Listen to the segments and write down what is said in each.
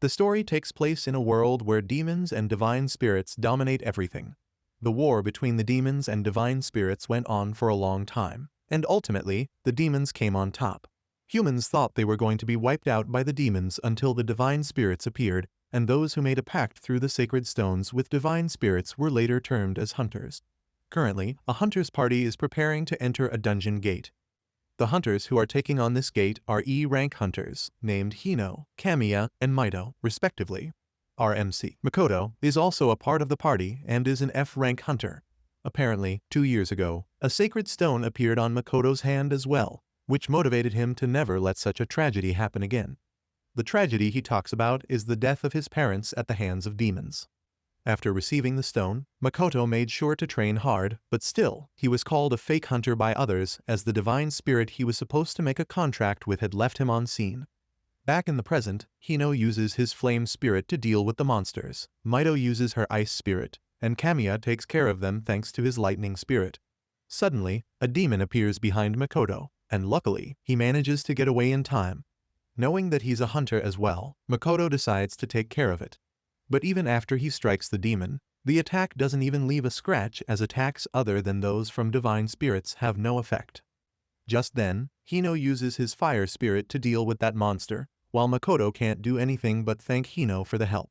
The story takes place in a world where demons and divine spirits dominate everything. The war between the demons and divine spirits went on for a long time, and ultimately, the demons came on top. Humans thought they were going to be wiped out by the demons until the divine spirits appeared, and those who made a pact through the sacred stones with divine spirits were later termed as hunters. Currently, a hunter's party is preparing to enter a dungeon gate. The hunters who are taking on this gate are E-rank hunters, named Hino, Kamiya, and Mito, respectively. RMC. Makoto is also a part of the party and is an F-rank hunter. Apparently, 2 years ago, a sacred stone appeared on Makoto's hand as well, which motivated him to never let such a tragedy happen again. The tragedy he talks about is the death of his parents at the hands of demons. After receiving the stone, Makoto made sure to train hard, but still, he was called a fake hunter by others as the divine spirit he was supposed to make a contract with had left him on scene. Back in the present, Hino uses his flame spirit to deal with the monsters, Mito uses her ice spirit, and Kamiya takes care of them thanks to his lightning spirit. Suddenly, a demon appears behind Makoto, and luckily, he manages to get away in time. Knowing that he's a hunter as well, Makoto decides to take care of it. But even after he strikes the demon, the attack doesn't even leave a scratch as attacks other than those from divine spirits have no effect. Just then, Hino uses his fire spirit to deal with that monster, while Makoto can't do anything but thank Hino for the help.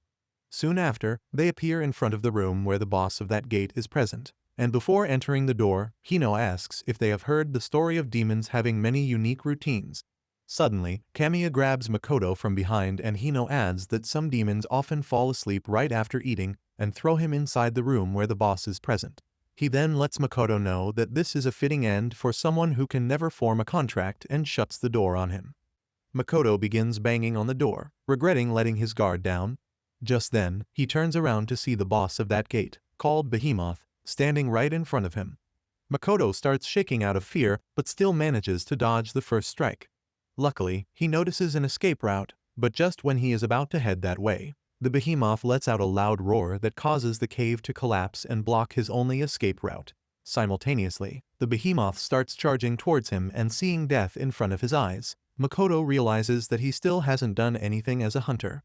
Soon after, they appear in front of the room where the boss of that gate is present, and before entering the door, Hino asks if they have heard the story of demons having many unique routines. Suddenly, Kamiya grabs Makoto from behind and Hino adds that some demons often fall asleep right after eating and throw him inside the room where the boss is present. He then lets Makoto know that this is a fitting end for someone who can never form a contract and shuts the door on him. Makoto begins banging on the door, regretting letting his guard down. Just then, he turns around to see the boss of that gate, called Behemoth, standing right in front of him. Makoto starts shaking out of fear but still manages to dodge the first strike. Luckily, he notices an escape route, but just when he is about to head that way, the behemoth lets out a loud roar that causes the cave to collapse and block his only escape route. Simultaneously, the behemoth starts charging towards him and seeing death in front of his eyes, Makoto realizes that he still hasn't done anything as a hunter.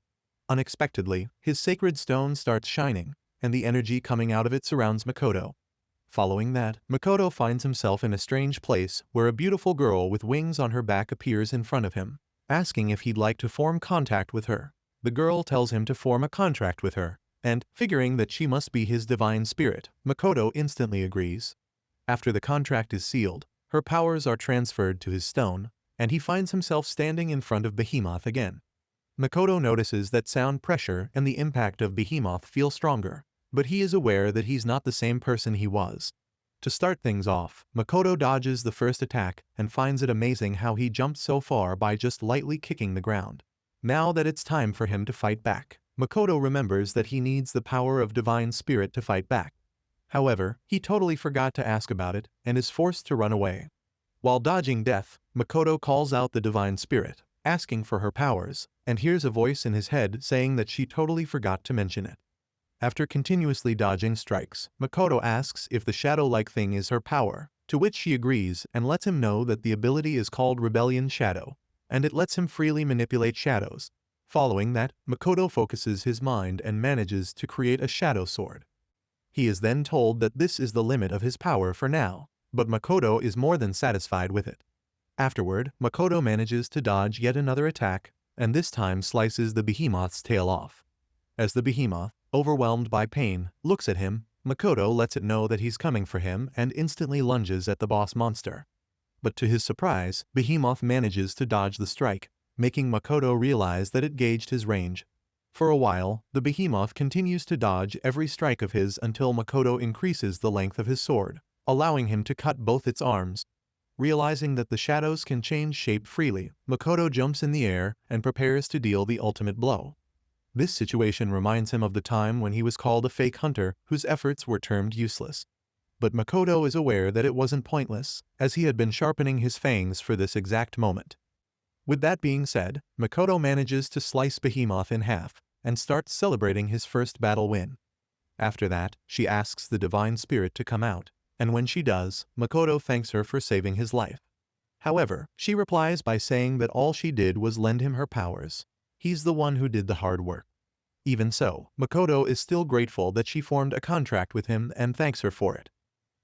Unexpectedly, his sacred stone starts shining, and the energy coming out of it surrounds Makoto. Following that, Makoto finds himself in a strange place where a beautiful girl with wings on her back appears in front of him, asking if he'd like to form contact with her. The girl tells him to form a contract with her, and, figuring that she must be his divine spirit, Makoto instantly agrees. After the contract is sealed, her powers are transferred to his stone, and he finds himself standing in front of Behemoth again. Makoto notices that sound pressure and the impact of Behemoth feel stronger, but he is aware that he's not the same person he was. To start things off, Makoto dodges the first attack and finds it amazing how he jumped so far by just lightly kicking the ground. Now that it's time for him to fight back, Makoto remembers that he needs the power of divine spirit to fight back. However, he totally forgot to ask about it and is forced to run away. While dodging death, Makoto calls out the divine spirit, asking for her powers, and hears a voice in his head saying that she totally forgot to mention it. After continuously dodging strikes, Makoto asks if the shadow-like thing is her power, to which she agrees and lets him know that the ability is called Rebellion Shadow, and it lets him freely manipulate shadows. Following that, Makoto focuses his mind and manages to create a shadow sword. He is then told that this is the limit of his power for now, but Makoto is more than satisfied with it. Afterward, Makoto manages to dodge yet another attack, and this time slices the behemoth's tail off. As the behemoth, overwhelmed by pain, looks at him, Makoto lets it know that he's coming for him and instantly lunges at the boss monster. But to his surprise, Behemoth manages to dodge the strike, making Makoto realize that it gauged his range. For a while, the Behemoth continues to dodge every strike of his until Makoto increases the length of his sword, allowing him to cut both its arms. Realizing that the shadows can change shape freely, Makoto jumps in the air and prepares to deal the ultimate blow. This situation reminds him of the time when he was called a fake hunter whose efforts were termed useless. But Makoto is aware that it wasn't pointless, as he had been sharpening his fangs for this exact moment. With that being said, Makoto manages to slice Behemoth in half, and starts celebrating his first battle win. After that, she asks the divine spirit to come out, and when she does, Makoto thanks her for saving his life. However, she replies by saying that all she did was lend him her powers. He's the one who did the hard work. Even so, Makoto is still grateful that she formed a contract with him and thanks her for it.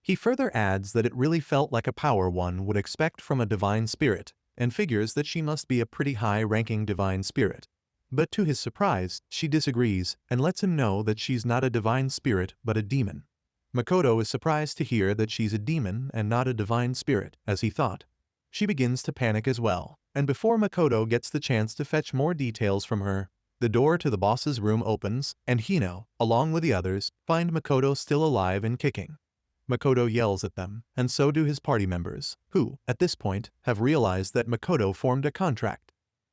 He further adds that it really felt like a power one would expect from a divine spirit, and figures that she must be a pretty high-ranking divine spirit. But to his surprise, she disagrees and lets him know that she's not a divine spirit but a demon. Makoto is surprised to hear that she's a demon and not a divine spirit, as he thought. She begins to panic as well, and before Makoto gets the chance to fetch more details from her, the door to the boss's room opens, and Hino, along with the others, find Makoto still alive and kicking. Makoto yells at them, and so do his party members, who, at this point, have realized that Makoto formed a contract.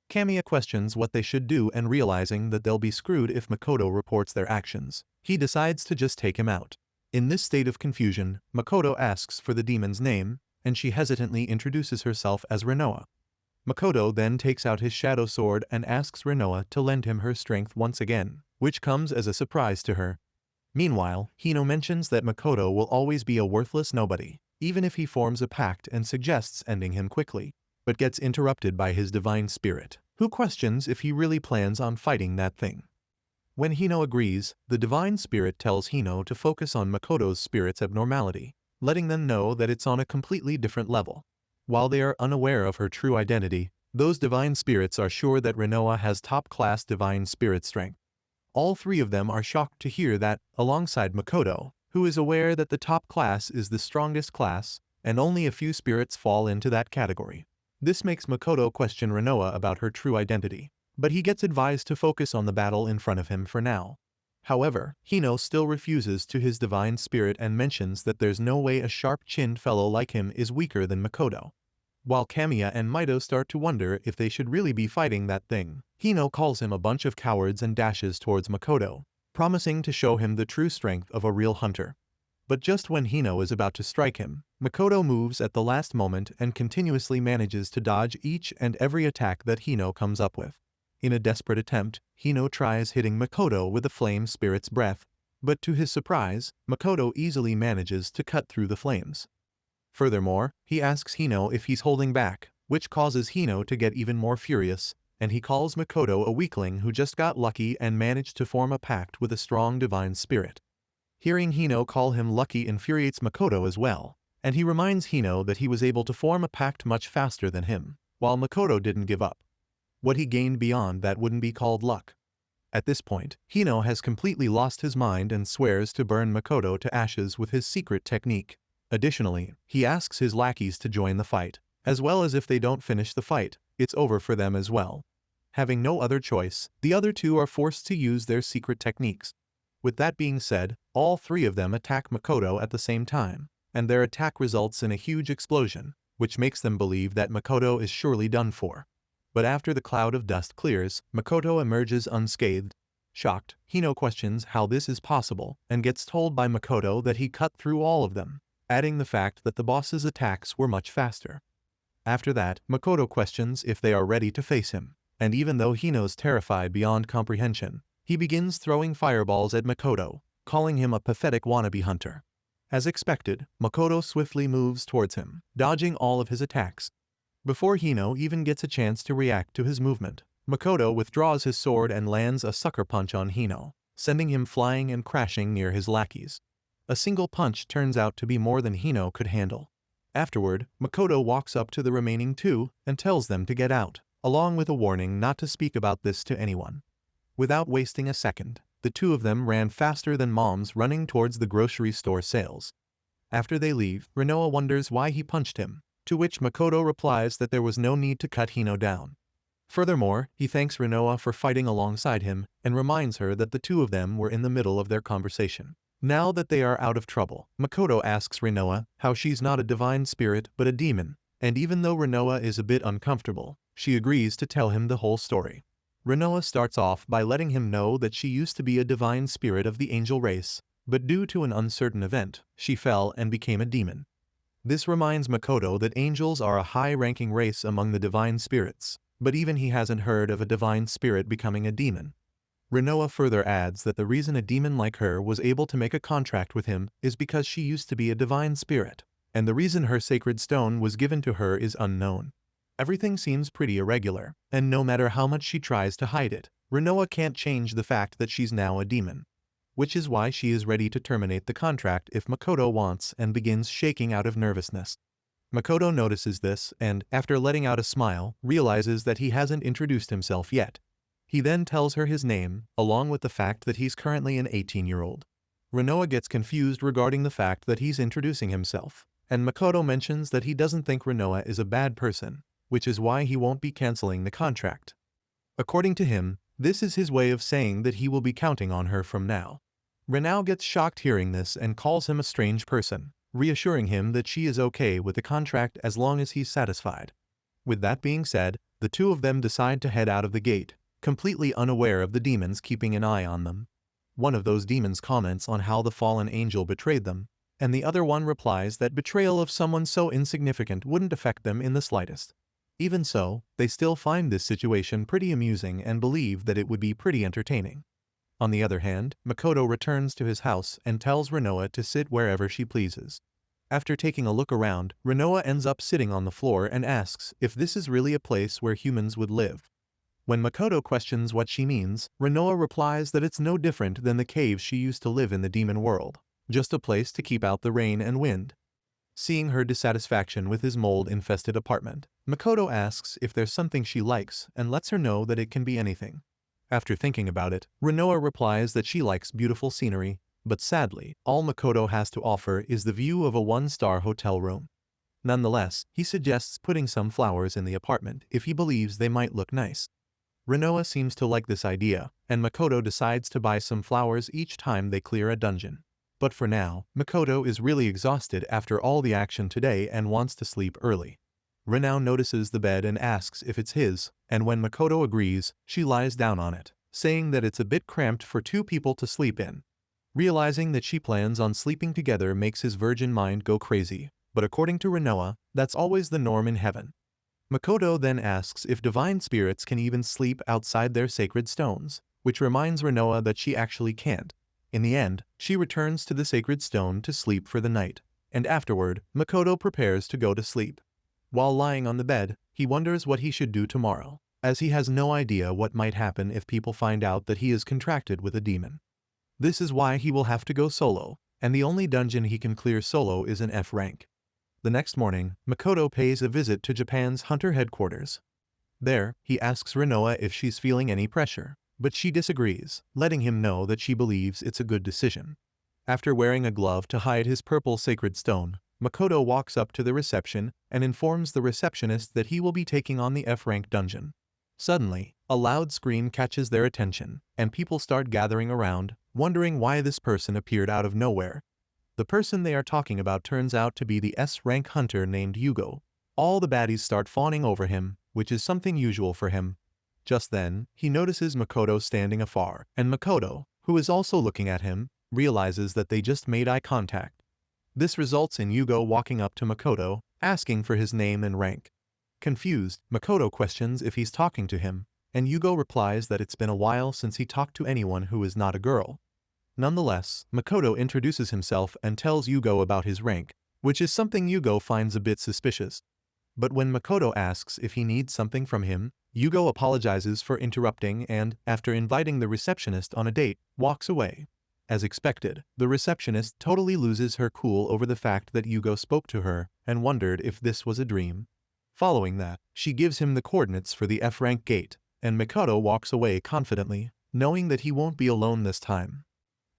Kamiya questions what they should do, and realizing that they'll be screwed if Makoto reports their actions, he decides to just take him out. In this state of confusion, Makoto asks for the demon's name, and she hesitantly introduces herself as Renoa. Makoto then takes out his shadow sword and asks Renoa to lend him her strength once again, which comes as a surprise to her. Meanwhile, Hino mentions that Makoto will always be a worthless nobody, even if he forms a pact, and suggests ending him quickly, but gets interrupted by his divine spirit, who questions if he really plans on fighting that thing. When Hino agrees, the divine spirit tells Hino to focus on Makoto's spirit's abnormality, letting them know that it's on a completely different level. While they are unaware of her true identity, those divine spirits are sure that Renoa has top-class divine spirit strength. All three of them are shocked to hear that, alongside Makoto, who is aware that the top class is the strongest class, and only a few spirits fall into that category. This makes Makoto question Renoa about her true identity, but he gets advised to focus on the battle in front of him for now. However, Hino still refuses to his divine spirit and mentions that there's no way a sharp-chinned fellow like him is weaker than Makoto. While Kamiya and Mito start to wonder if they should really be fighting that thing, Hino calls him a bunch of cowards and dashes towards Makoto, promising to show him the true strength of a real hunter. But just when Hino is about to strike him, Makoto moves at the last moment and continuously manages to dodge each and every attack that Hino comes up with. In a desperate attempt, Hino tries hitting Makoto with the flame spirit's breath, but to his surprise, Makoto easily manages to cut through the flames. Furthermore, he asks Hino if he's holding back, which causes Hino to get even more furious, and he calls Makoto a weakling who just got lucky and managed to form a pact with a strong divine spirit. Hearing Hino call him lucky infuriates Makoto as well, and he reminds Hino that he was able to form a pact much faster than him, while Makoto didn't give up. What he gained beyond that wouldn't be called luck. At this point, Hino has completely lost his mind and swears to burn Makoto to ashes with his secret technique. Additionally, he asks his lackeys to join the fight, as well as if they don't finish the fight, it's over for them as well. Having no other choice, the other two are forced to use their secret techniques. With that being said, all three of them attack Makoto at the same time, and their attack results in a huge explosion, which makes them believe that Makoto is surely done for. But after the cloud of dust clears, Makoto emerges unscathed. Shocked, Hino questions how this is possible, and gets told by Makoto that he cut through all of them, adding the fact that the boss's attacks were much faster. After that, Makoto questions if they are ready to face him, and even though Hino's terrified beyond comprehension, he begins throwing fireballs at Makoto, calling him a pathetic wannabe hunter. As expected, Makoto swiftly moves towards him, dodging all of his attacks. Before Hino even gets a chance to react to his movement, Makoto withdraws his sword and lands a sucker punch on Hino, sending him flying and crashing near his lackeys. A single punch turns out to be more than Hino could handle. Afterward, Makoto walks up to the remaining two and tells them to get out, along with a warning not to speak about this to anyone. Without wasting a second, the two of them ran faster than moms running towards the grocery store sales. After they leave, Renoa wonders why he punched him, to which Makoto replies that there was no need to cut Hino down. Furthermore, he thanks Renoa for fighting alongside him and reminds her that the two of them were in the middle of their conversation. Now that they are out of trouble, Makoto asks Renoa how she's not a divine spirit but a demon, and even though Renoa is a bit uncomfortable, she agrees to tell him the whole story. Renoa starts off by letting him know that she used to be a divine spirit of the angel race, but due to an uncertain event, she fell and became a demon. This reminds Makoto that angels are a high-ranking race among the divine spirits, but even he hasn't heard of a divine spirit becoming a demon. Renoa further adds that the reason a demon like her was able to make a contract with him is because she used to be a divine spirit, and the reason her sacred stone was given to her is unknown. Everything seems pretty irregular, and no matter how much she tries to hide it, Renoa can't change the fact that she's now a demon. Which is why she is ready to terminate the contract if Makoto wants and begins shaking out of nervousness. Makoto notices this and, after letting out a smile, realizes that he hasn't introduced himself yet. He then tells her his name, along with the fact that he's currently an 18-year-old. Renoa gets confused regarding the fact that he's introducing himself, and Makoto mentions that he doesn't think Renoa is a bad person, which is why he won't be canceling the contract. According to him, this is his way of saying that he will be counting on her from now. Renoa gets shocked hearing this and calls him a strange person, reassuring him that she is okay with the contract as long as he's satisfied. With that being said, the two of them decide to head out of the gate, completely unaware of the demons keeping an eye on them. One of those demons comments on how the fallen angel betrayed them, and the other one replies that betrayal of someone so insignificant wouldn't affect them in the slightest. Even so, they still find this situation pretty amusing and believe that it would be pretty entertaining. On the other hand, Makoto returns to his house and tells Renoa to sit wherever she pleases. After taking a look around, Renoa ends up sitting on the floor and asks if this is really a place where humans would live. When Makoto questions what she means, Renoa replies that it's no different than the caves she used to live in the demon world, just a place to keep out the rain and wind. Seeing her dissatisfaction with his mold-infested apartment, Makoto asks if there's something she likes and lets her know that it can be anything. After thinking about it, Renoa replies that she likes beautiful scenery, but sadly, all Makoto has to offer is the view of a one-star hotel room. Nonetheless, he suggests putting some flowers in the apartment if he believes they might look nice. Renoa seems to like this idea, and Makoto decides to buy some flowers each time they clear a dungeon. But for now, Makoto is really exhausted after all the action today and wants to sleep early. Renoa notices the bed and asks if it's his, and when Makoto agrees, she lies down on it, saying that it's a bit cramped for two people to sleep in. Realizing that she plans on sleeping together makes his virgin mind go crazy, but according to Renoa, that's always the norm in heaven. Makoto then asks if divine spirits can even sleep outside their sacred stones, which reminds Renoa that she actually can't. In the end, she returns to the sacred stone to sleep for the night, and afterward, Makoto prepares to go to sleep. While lying on the bed, he wonders what he should do tomorrow, as he has no idea what might happen if people find out that he is contracted with a demon. This is why he will have to go solo, and the only dungeon he can clear solo is an F rank. The next morning, Makoto pays a visit to Japan's Hunter headquarters. There, he asks Renoa if she's feeling any pressure, but she disagrees, letting him know that she believes it's a good decision. After wearing a glove to hide his purple sacred stone, Makoto walks up to the reception and informs the receptionist that he will be taking on the F-rank dungeon. Suddenly, a loud scream catches their attention, and people start gathering around, wondering why this person appeared out of nowhere. The person they are talking about turns out to be the S-rank hunter named Yugo. All the baddies start fawning over him, which is something usual for him. Just then, he notices Makoto standing afar, and Makoto, who is also looking at him, realizes that they just made eye contact. This results in Yugo walking up to Makoto, asking for his name and rank. Confused, Makoto questions if he's talking to him, and Yugo replies that it's been a while since he talked to anyone who is not a girl. Nonetheless, Makoto introduces himself and tells Yugo about his rank, which is something Yugo finds a bit suspicious. But when Makoto asks if he needs something from him, Yugo apologizes for interrupting and, after inviting the receptionist on a date, walks away. As expected, the receptionist totally loses her cool over the fact that Yugo spoke to her and wondered if this was a dream. Following that, she gives him the coordinates for the F-rank gate, and Makoto walks away confidently, knowing that he won't be alone this time.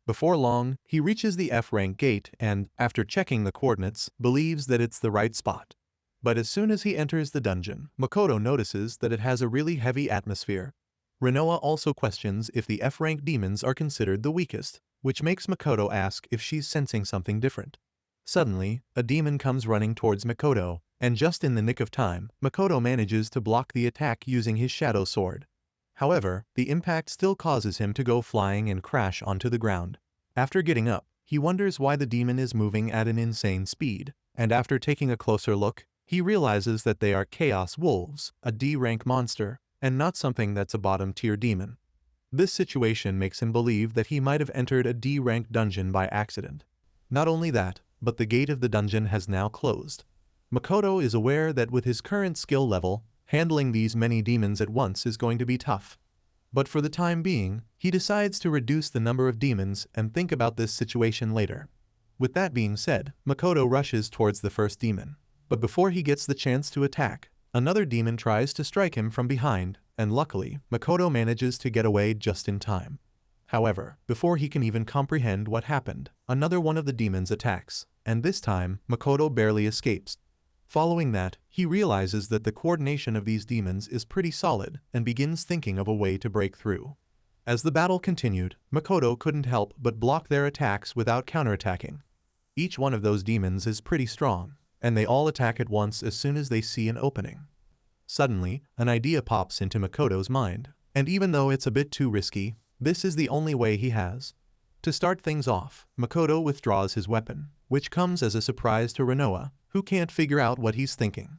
Before long, he reaches the F-rank gate and, after checking the coordinates, believes that it's the right spot. But as soon as he enters the dungeon, Makoto notices that it has a really heavy atmosphere. Renoa also questions if the F-rank demons are considered the weakest, which makes Makoto ask if she's sensing something different. Suddenly, a demon comes running towards Makoto, and just in the nick of time, Makoto manages to block the attack using his shadow sword. However, the impact still causes him to go flying and crash onto the ground. After getting up, he wonders why the demon is moving at an insane speed, and after taking a closer look, he realizes that they are Chaos Wolves, a D-rank monster, and not something that's a bottom-tier demon. This situation makes him believe that he might have entered a D-rank dungeon by accident. Not only that, but the gate of the dungeon has now closed. Makoto is aware that with his current skill level, handling these many demons at once is going to be tough. But for the time being, he decides to reduce the number of demons and think about this situation later. With that being said, Makoto rushes towards the first demon. But before he gets the chance to attack, another demon tries to strike him from behind, and luckily, Makoto manages to get away just in time. However, before he can even comprehend what happened, another one of the demons attacks, and this time, Makoto barely escapes. Following that, he realizes that the coordination of these demons is pretty solid and begins thinking of a way to break through. As the battle continued, Makoto couldn't help but block their attacks without counterattacking. Each one of those demons is pretty strong, and they all attack at once as soon as they see an opening. Suddenly, an idea pops into Makoto's mind, and even though it's a bit too risky, this is the only way he has. To start things off, Makoto withdraws his weapon, which comes as a surprise to Rinoa, who can't figure out what he's thinking.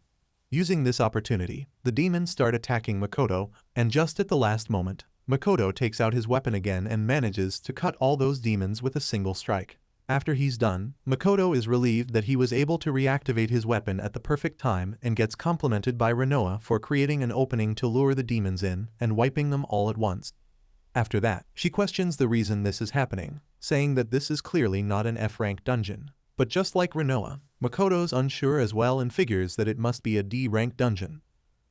Using this opportunity, the demons start attacking Makoto, and just at the last moment, Makoto takes out his weapon again and manages to cut all those demons with a single strike. After he's done, Makoto is relieved that he was able to reactivate his weapon at the perfect time and gets complimented by Rinoa for creating an opening to lure the demons in and wiping them all at once. After that, she questions the reason this is happening, saying that this is clearly not an F-rank dungeon. But just like Rinoa, Makoto's unsure as well and figures that it must be a D-rank dungeon.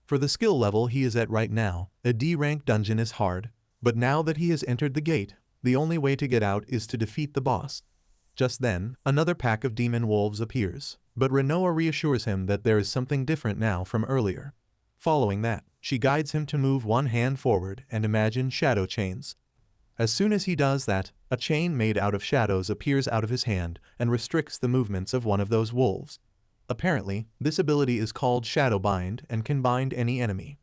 For the skill level he is at right now, a D-rank dungeon is hard, but now that he has entered the gate, the only way to get out is to defeat the boss. Just then, another pack of demon wolves appears, but Rinoa reassures him that there is something different now from earlier. Following that, she guides him to move one hand forward and imagine shadow chains. As soon as he does that, a chain made out of shadows appears out of his hand and restricts the movements of one of those wolves. Apparently, this ability is called Shadow Bind and can bind any enemy.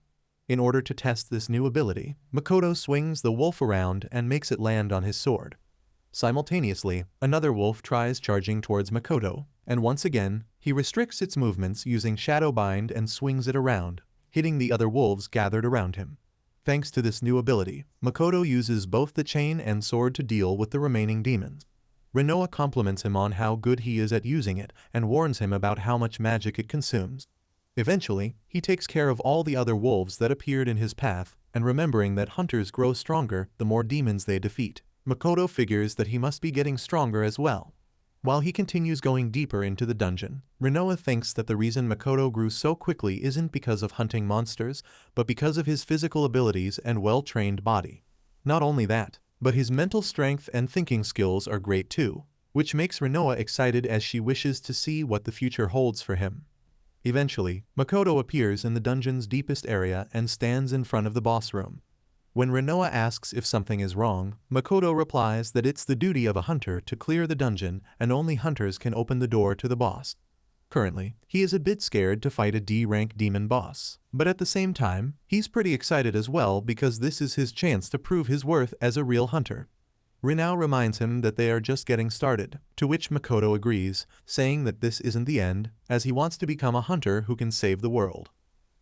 In order to test this new ability, Makoto swings the wolf around and makes it land on his sword. Simultaneously, another wolf tries charging towards Makoto, and once again, he restricts its movements using Shadow Bind and swings it around, hitting the other wolves gathered around him. Thanks to this new ability, Makoto uses both the chain and sword to deal with the remaining demons. Rinoa compliments him on how good he is at using it and warns him about how much magic it consumes. Eventually, he takes care of all the other wolves that appeared in his path, and remembering that hunters grow stronger the more demons they defeat, Makoto figures that he must be getting stronger as well. While he continues going deeper into the dungeon, Rinoa thinks that the reason Makoto grew so quickly isn't because of hunting monsters, but because of his physical abilities and well-trained body. Not only that, but his mental strength and thinking skills are great too, which makes Rinoa excited as she wishes to see what the future holds for him. Eventually, Makoto appears in the dungeon's deepest area and stands in front of the boss room. When Rinoa asks if something is wrong, Makoto replies that it's the duty of a hunter to clear the dungeon and only hunters can open the door to the boss. Currently, he is a bit scared to fight a D-rank demon boss, but at the same time, he's pretty excited as well because this is his chance to prove his worth as a real hunter. Rinoa reminds him that they are just getting started, to which Makoto agrees, saying that this isn't the end, as he wants to become a hunter who can save the world.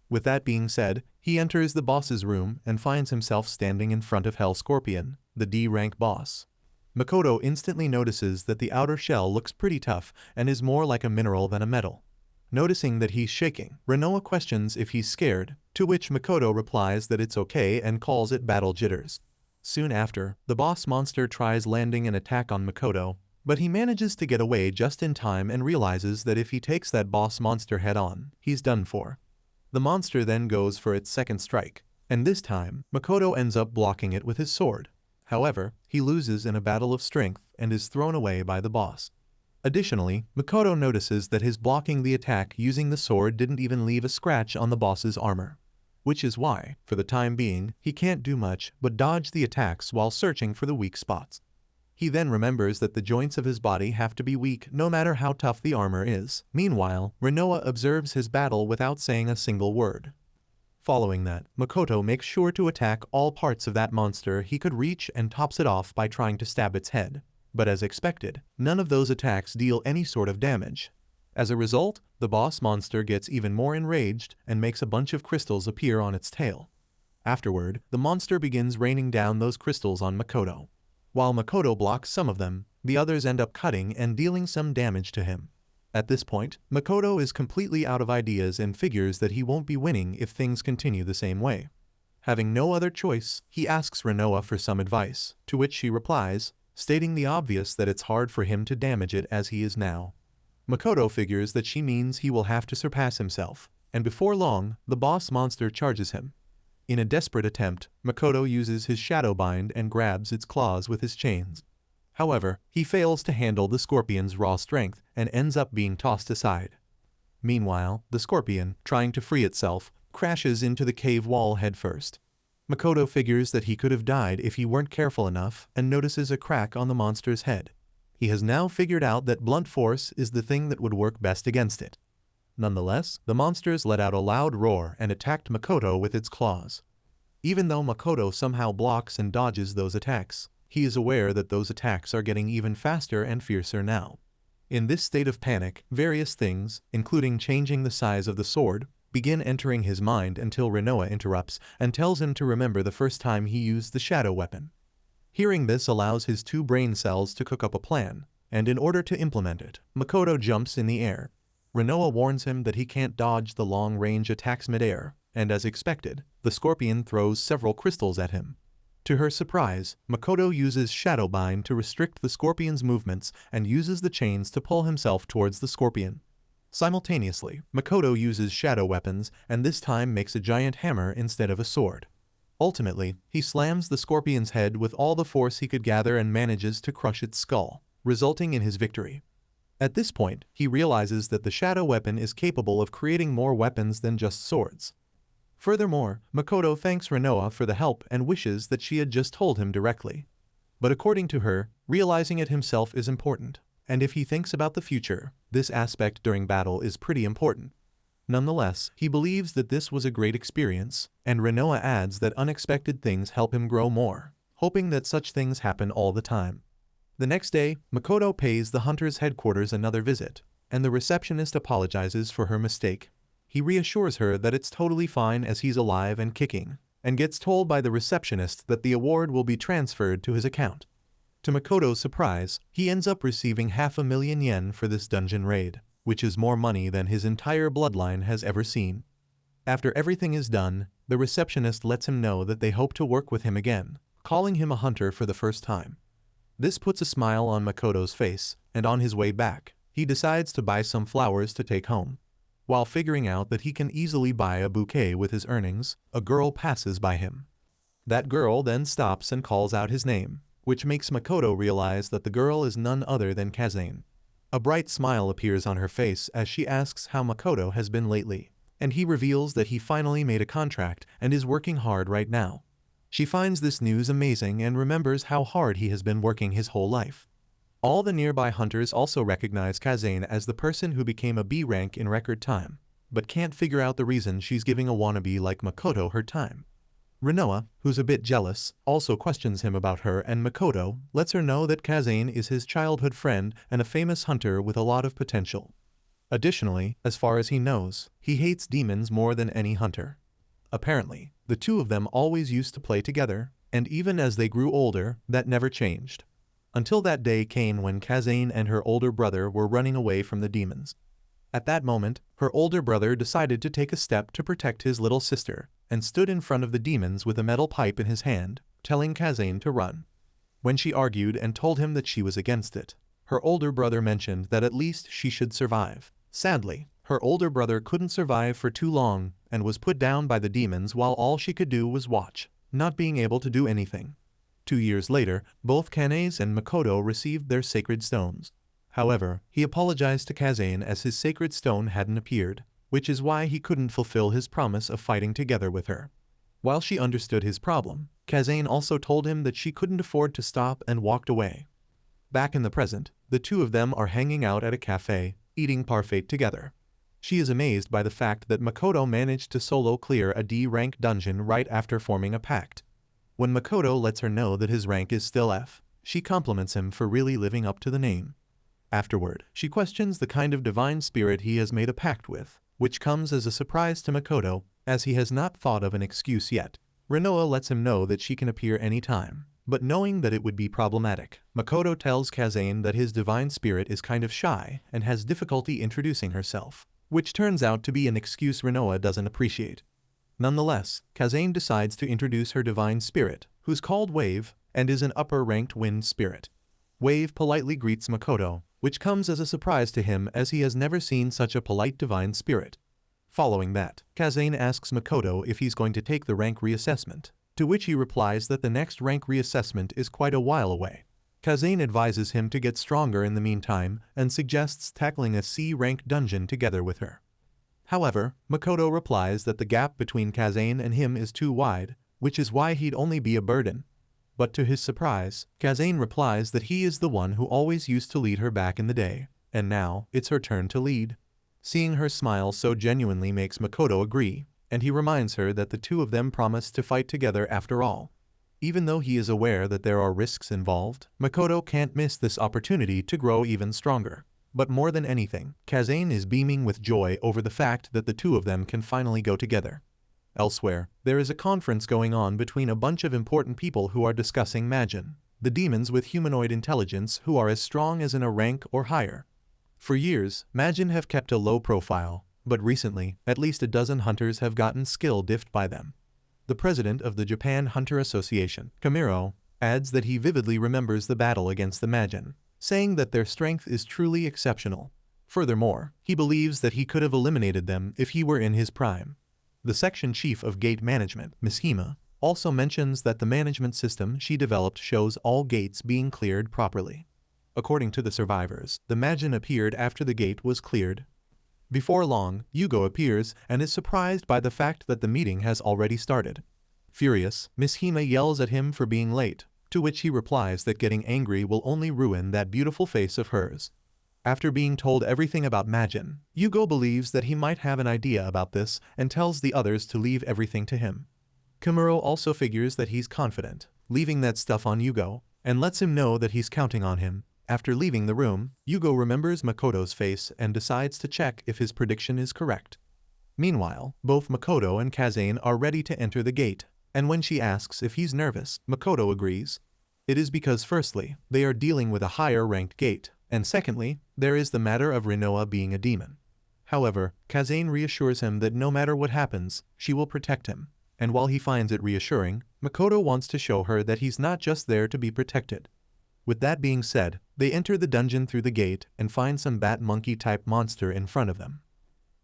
With that being said, he enters the boss's room and finds himself standing in front of Hell Scorpion, the D-rank boss. Makoto instantly notices that the outer shell looks pretty tough and is more like a mineral than a metal. Noticing that he's shaking, Rinoa questions if he's scared, to which Makoto replies that it's okay and calls it battle jitters. Soon after, the boss monster tries landing an attack on Makoto, but he manages to get away just in time and realizes that if he takes that boss monster head-on, he's done for. The monster then goes for its second strike, and this time, Makoto ends up blocking it with his sword. However, he loses in a battle of strength and is thrown away by the boss. Additionally, Makoto notices that his blocking the attack using the sword didn't even leave a scratch on the boss's armor. Which is why, for the time being, he can't do much but dodge the attacks while searching for the weak spots. He then remembers that the joints of his body have to be weak no matter how tough the armor is. Meanwhile, Rinoa observes his battle without saying a single word. Following that, Makoto makes sure to attack all parts of that monster he could reach and tops it off by trying to stab its head. But as expected, none of those attacks deal any sort of damage. As a result, the boss monster gets even more enraged and makes a bunch of crystals appear on its tail. Afterward, the monster begins raining down those crystals on Makoto. While Makoto blocks some of them, the others end up cutting and dealing some damage to him. At this point, Makoto is completely out of ideas and figures that he won't be winning if things continue the same way. Having no other choice, he asks Renoa for some advice, to which she replies, stating the obvious that it's hard for him to damage it as he is now. Makoto figures that she means he will have to surpass himself, and before long, the boss monster charges him. In a desperate attempt, Makoto uses his shadow bind and grabs its claws with his chains. However, he fails to handle the scorpion's raw strength and ends up being tossed aside. Meanwhile, the scorpion, trying to free itself, crashes into the cave wall headfirst. Makoto figures that he could have died if he weren't careful enough and notices a crack on the monster's head. He has now figured out that blunt force is the thing that would work best against it. Nonetheless, the monsters let out a loud roar and attacked Makoto with its claws. Even though Makoto somehow blocks and dodges those attacks, he is aware that those attacks are getting even faster and fiercer now. In this state of panic, various things, including changing the size of the sword, begin entering his mind until Renoa interrupts and tells him to remember the first time he used the shadow weapon. Hearing this allows his two brain cells to cook up a plan, and in order to implement it, Makoto jumps in the air. Renoa warns him that he can't dodge the long-range attacks midair, and as expected, the scorpion throws several crystals at him. To her surprise, Makoto uses Shadow Bind to restrict the scorpion's movements and uses the chains to pull himself towards the scorpion. Simultaneously, Makoto uses shadow weapons and this time makes a giant hammer instead of a sword. Ultimately, he slams the scorpion's head with all the force he could gather and manages to crush its skull, resulting in his victory. At this point, he realizes that the shadow weapon is capable of creating more weapons than just swords. Furthermore, Makoto thanks Renoa for the help and wishes that she had just told him directly. But according to her, realizing it himself is important, and if he thinks about the future, this aspect during battle is pretty important. Nonetheless, he believes that this was a great experience, and Renoa adds that unexpected things help him grow more, hoping that such things happen all the time. The next day, Makoto pays the hunter's headquarters another visit, and the receptionist apologizes for her mistake. He reassures her that it's totally fine as he's alive and kicking, and gets told by the receptionist that the award will be transferred to his account. To Makoto's surprise, he ends up receiving 500,000 yen for this dungeon raid, which is more money than his entire bloodline has ever seen. After everything is done, the receptionist lets him know that they hope to work with him again, calling him a hunter for the first time. This puts a smile on Makoto's face, and on his way back, he decides to buy some flowers to take home. While figuring out that he can easily buy a bouquet with his earnings, a girl passes by him. That girl then stops and calls out his name, which makes Makoto realize that the girl is none other than Kazane. A bright smile appears on her face as she asks how Makoto has been lately, and he reveals that he finally made a contract and is working hard right now. She finds this news amazing and remembers how hard he has been working his whole life. All the nearby hunters also recognize Kazane as the person who became a B rank in record time, but can't figure out the reason she's giving a wannabe like Makoto her time. Renoa, who's a bit jealous, also questions him about her, and Makoto lets her know that Kazane is his childhood friend and a famous hunter with a lot of potential. Additionally, as far as he knows, he hates demons more than any hunter. Apparently, the two of them always used to play together, and even as they grew older, that never changed. Until that day came when Kazane and her older brother were running away from the demons. At that moment, her older brother decided to take a step to protect his little sister, and stood in front of the demons with a metal pipe in his hand, telling Kazane to run. When she argued and told him that she was against it, her older brother mentioned that at least she should survive. Sadly, her older brother couldn't survive for too long and was put down by the demons while all she could do was watch, not being able to do anything. 2 years later, both Kazane and Makoto received their sacred stones. However, he apologized to Kazane as his sacred stone hadn't appeared, which is why he couldn't fulfill his promise of fighting together with her. While she understood his problem, Kazane also told him that she couldn't afford to stop and walked away. Back in the present, the two of them are hanging out at a cafe, eating parfait together. She is amazed by the fact that Makoto managed to solo clear a D-rank dungeon right after forming a pact. When Makoto lets her know that his rank is still F, she compliments him for really living up to the name. Afterward, she questions the kind of divine spirit he has made a pact with, which comes as a surprise to Makoto, as he has not thought of an excuse yet. Renoa lets him know that she can appear anytime, But knowing that it would be problematic, Makoto tells Kazane that his divine spirit is kind of shy and has difficulty introducing herself, which turns out to be an excuse Rinoa doesn't appreciate. Nonetheless, Kazane decides to introduce her divine spirit, who's called Wave, and is an upper-ranked wind spirit. Wave politely greets Makoto, which comes as a surprise to him as he has never seen such a polite divine spirit. Following that, Kazane asks Makoto if he's going to take the rank reassessment, to which he replies that the next rank reassessment is quite a while away. Kazane advises him to get stronger in the meantime and suggests tackling a C-rank dungeon together with her. However, Makoto replies that the gap between Kazane and him is too wide, which is why he'd only be a burden. But to his surprise, Kazane replies that he is the one who always used to lead her back in the day, and now it's her turn to lead. Seeing her smile so genuinely makes Makoto agree, and he reminds her that the two of them promised to fight together after all. Even though he is aware that there are risks involved, Makoto can't miss this opportunity to grow even stronger. But more than anything, Kazane is beaming with joy over the fact that the two of them can finally go together. Elsewhere, there is a conference going on between a bunch of important people who are discussing Majin, the demons with humanoid intelligence who are as strong as in a rank or higher. For years, Majin have kept a low profile, but recently, at least a dozen hunters have gotten skill diffed by them. The president of the Japan Hunter Association, Kamiro, adds that he vividly remembers the battle against the Majin, saying that their strength is truly exceptional. Furthermore, he believes that he could have eliminated them if he were in his prime. The section chief of gate management, Ms. Hima, also mentions that the management system she developed shows all gates being cleared properly. According to the survivors, the Majin appeared after the gate was cleared. Before long, Yugo appears and is surprised by the fact that the meeting has already started. Furious, Ms. Hima yells at him for being late, to which he replies that getting angry will only ruin that beautiful face of hers. After being told everything about Majin, Yugo believes that he might have an idea about this and tells the others to leave everything to him. Kamuro also figures that he's confident, leaving that stuff on Yugo, and lets him know that he's counting on him. After leaving the room, Yugo remembers Makoto's face and decides to check if his prediction is correct. Meanwhile, both Makoto and Kazane are ready to enter the gate, and when she asks if he's nervous, Makoto agrees. It is because firstly, they are dealing with a higher-ranked gate, and secondly, there is the matter of Rinoa being a demon. However, Kazane reassures him that no matter what happens, she will protect him, and while he finds it reassuring, Makoto wants to show her that he's not just there to be protected. With that being said, they enter the dungeon through the gate and find some bat-monkey-type monster in front of them.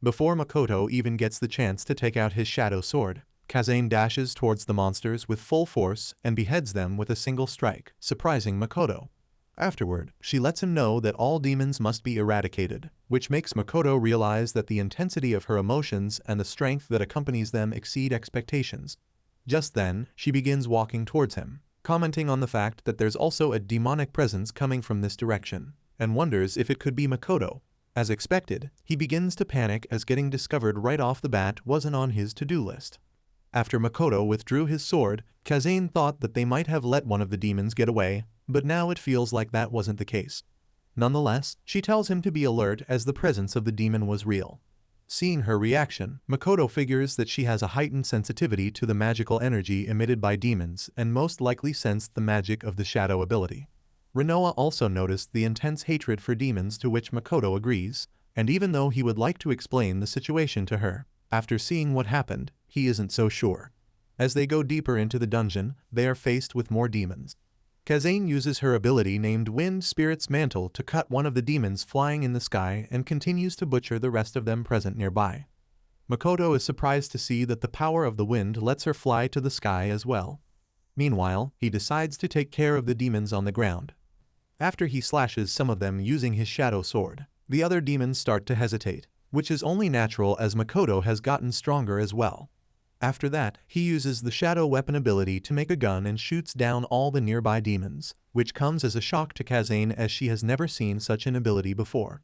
Before Makoto even gets the chance to take out his shadow sword, Kazane dashes towards the monsters with full force and beheads them with a single strike, surprising Makoto. Afterward, she lets him know that all demons must be eradicated, which makes Makoto realize that the intensity of her emotions and the strength that accompanies them exceed expectations. Just then, she begins walking towards him, commenting on the fact that there's also a demonic presence coming from this direction, and wonders if it could be Makoto. As expected, he begins to panic as getting discovered right off the bat wasn't on his to-do list. After Makoto withdrew his sword, Kazane thought that they might have let one of the demons get away, but now it feels like that wasn't the case. Nonetheless, she tells him to be alert as the presence of the demon was real. Seeing her reaction, Makoto figures that she has a heightened sensitivity to the magical energy emitted by demons and most likely sensed the magic of the shadow ability. Rinoa also noticed the intense hatred for demons, to which Makoto agrees, and even though he would like to explain the situation to her, after seeing what happened, he isn't so sure. As they go deeper into the dungeon, they are faced with more demons. Kazane uses her ability named Wind Spirit's Mantle to cut one of the demons flying in the sky and continues to butcher the rest of them present nearby. Makoto is surprised to see that the power of the wind lets her fly to the sky as well. Meanwhile, he decides to take care of the demons on the ground. After he slashes some of them using his shadow sword, the other demons start to hesitate, which is only natural as Makoto has gotten stronger as well. After that, he uses the shadow weapon ability to make a gun and shoots down all the nearby demons, which comes as a shock to Kazane as she has never seen such an ability before.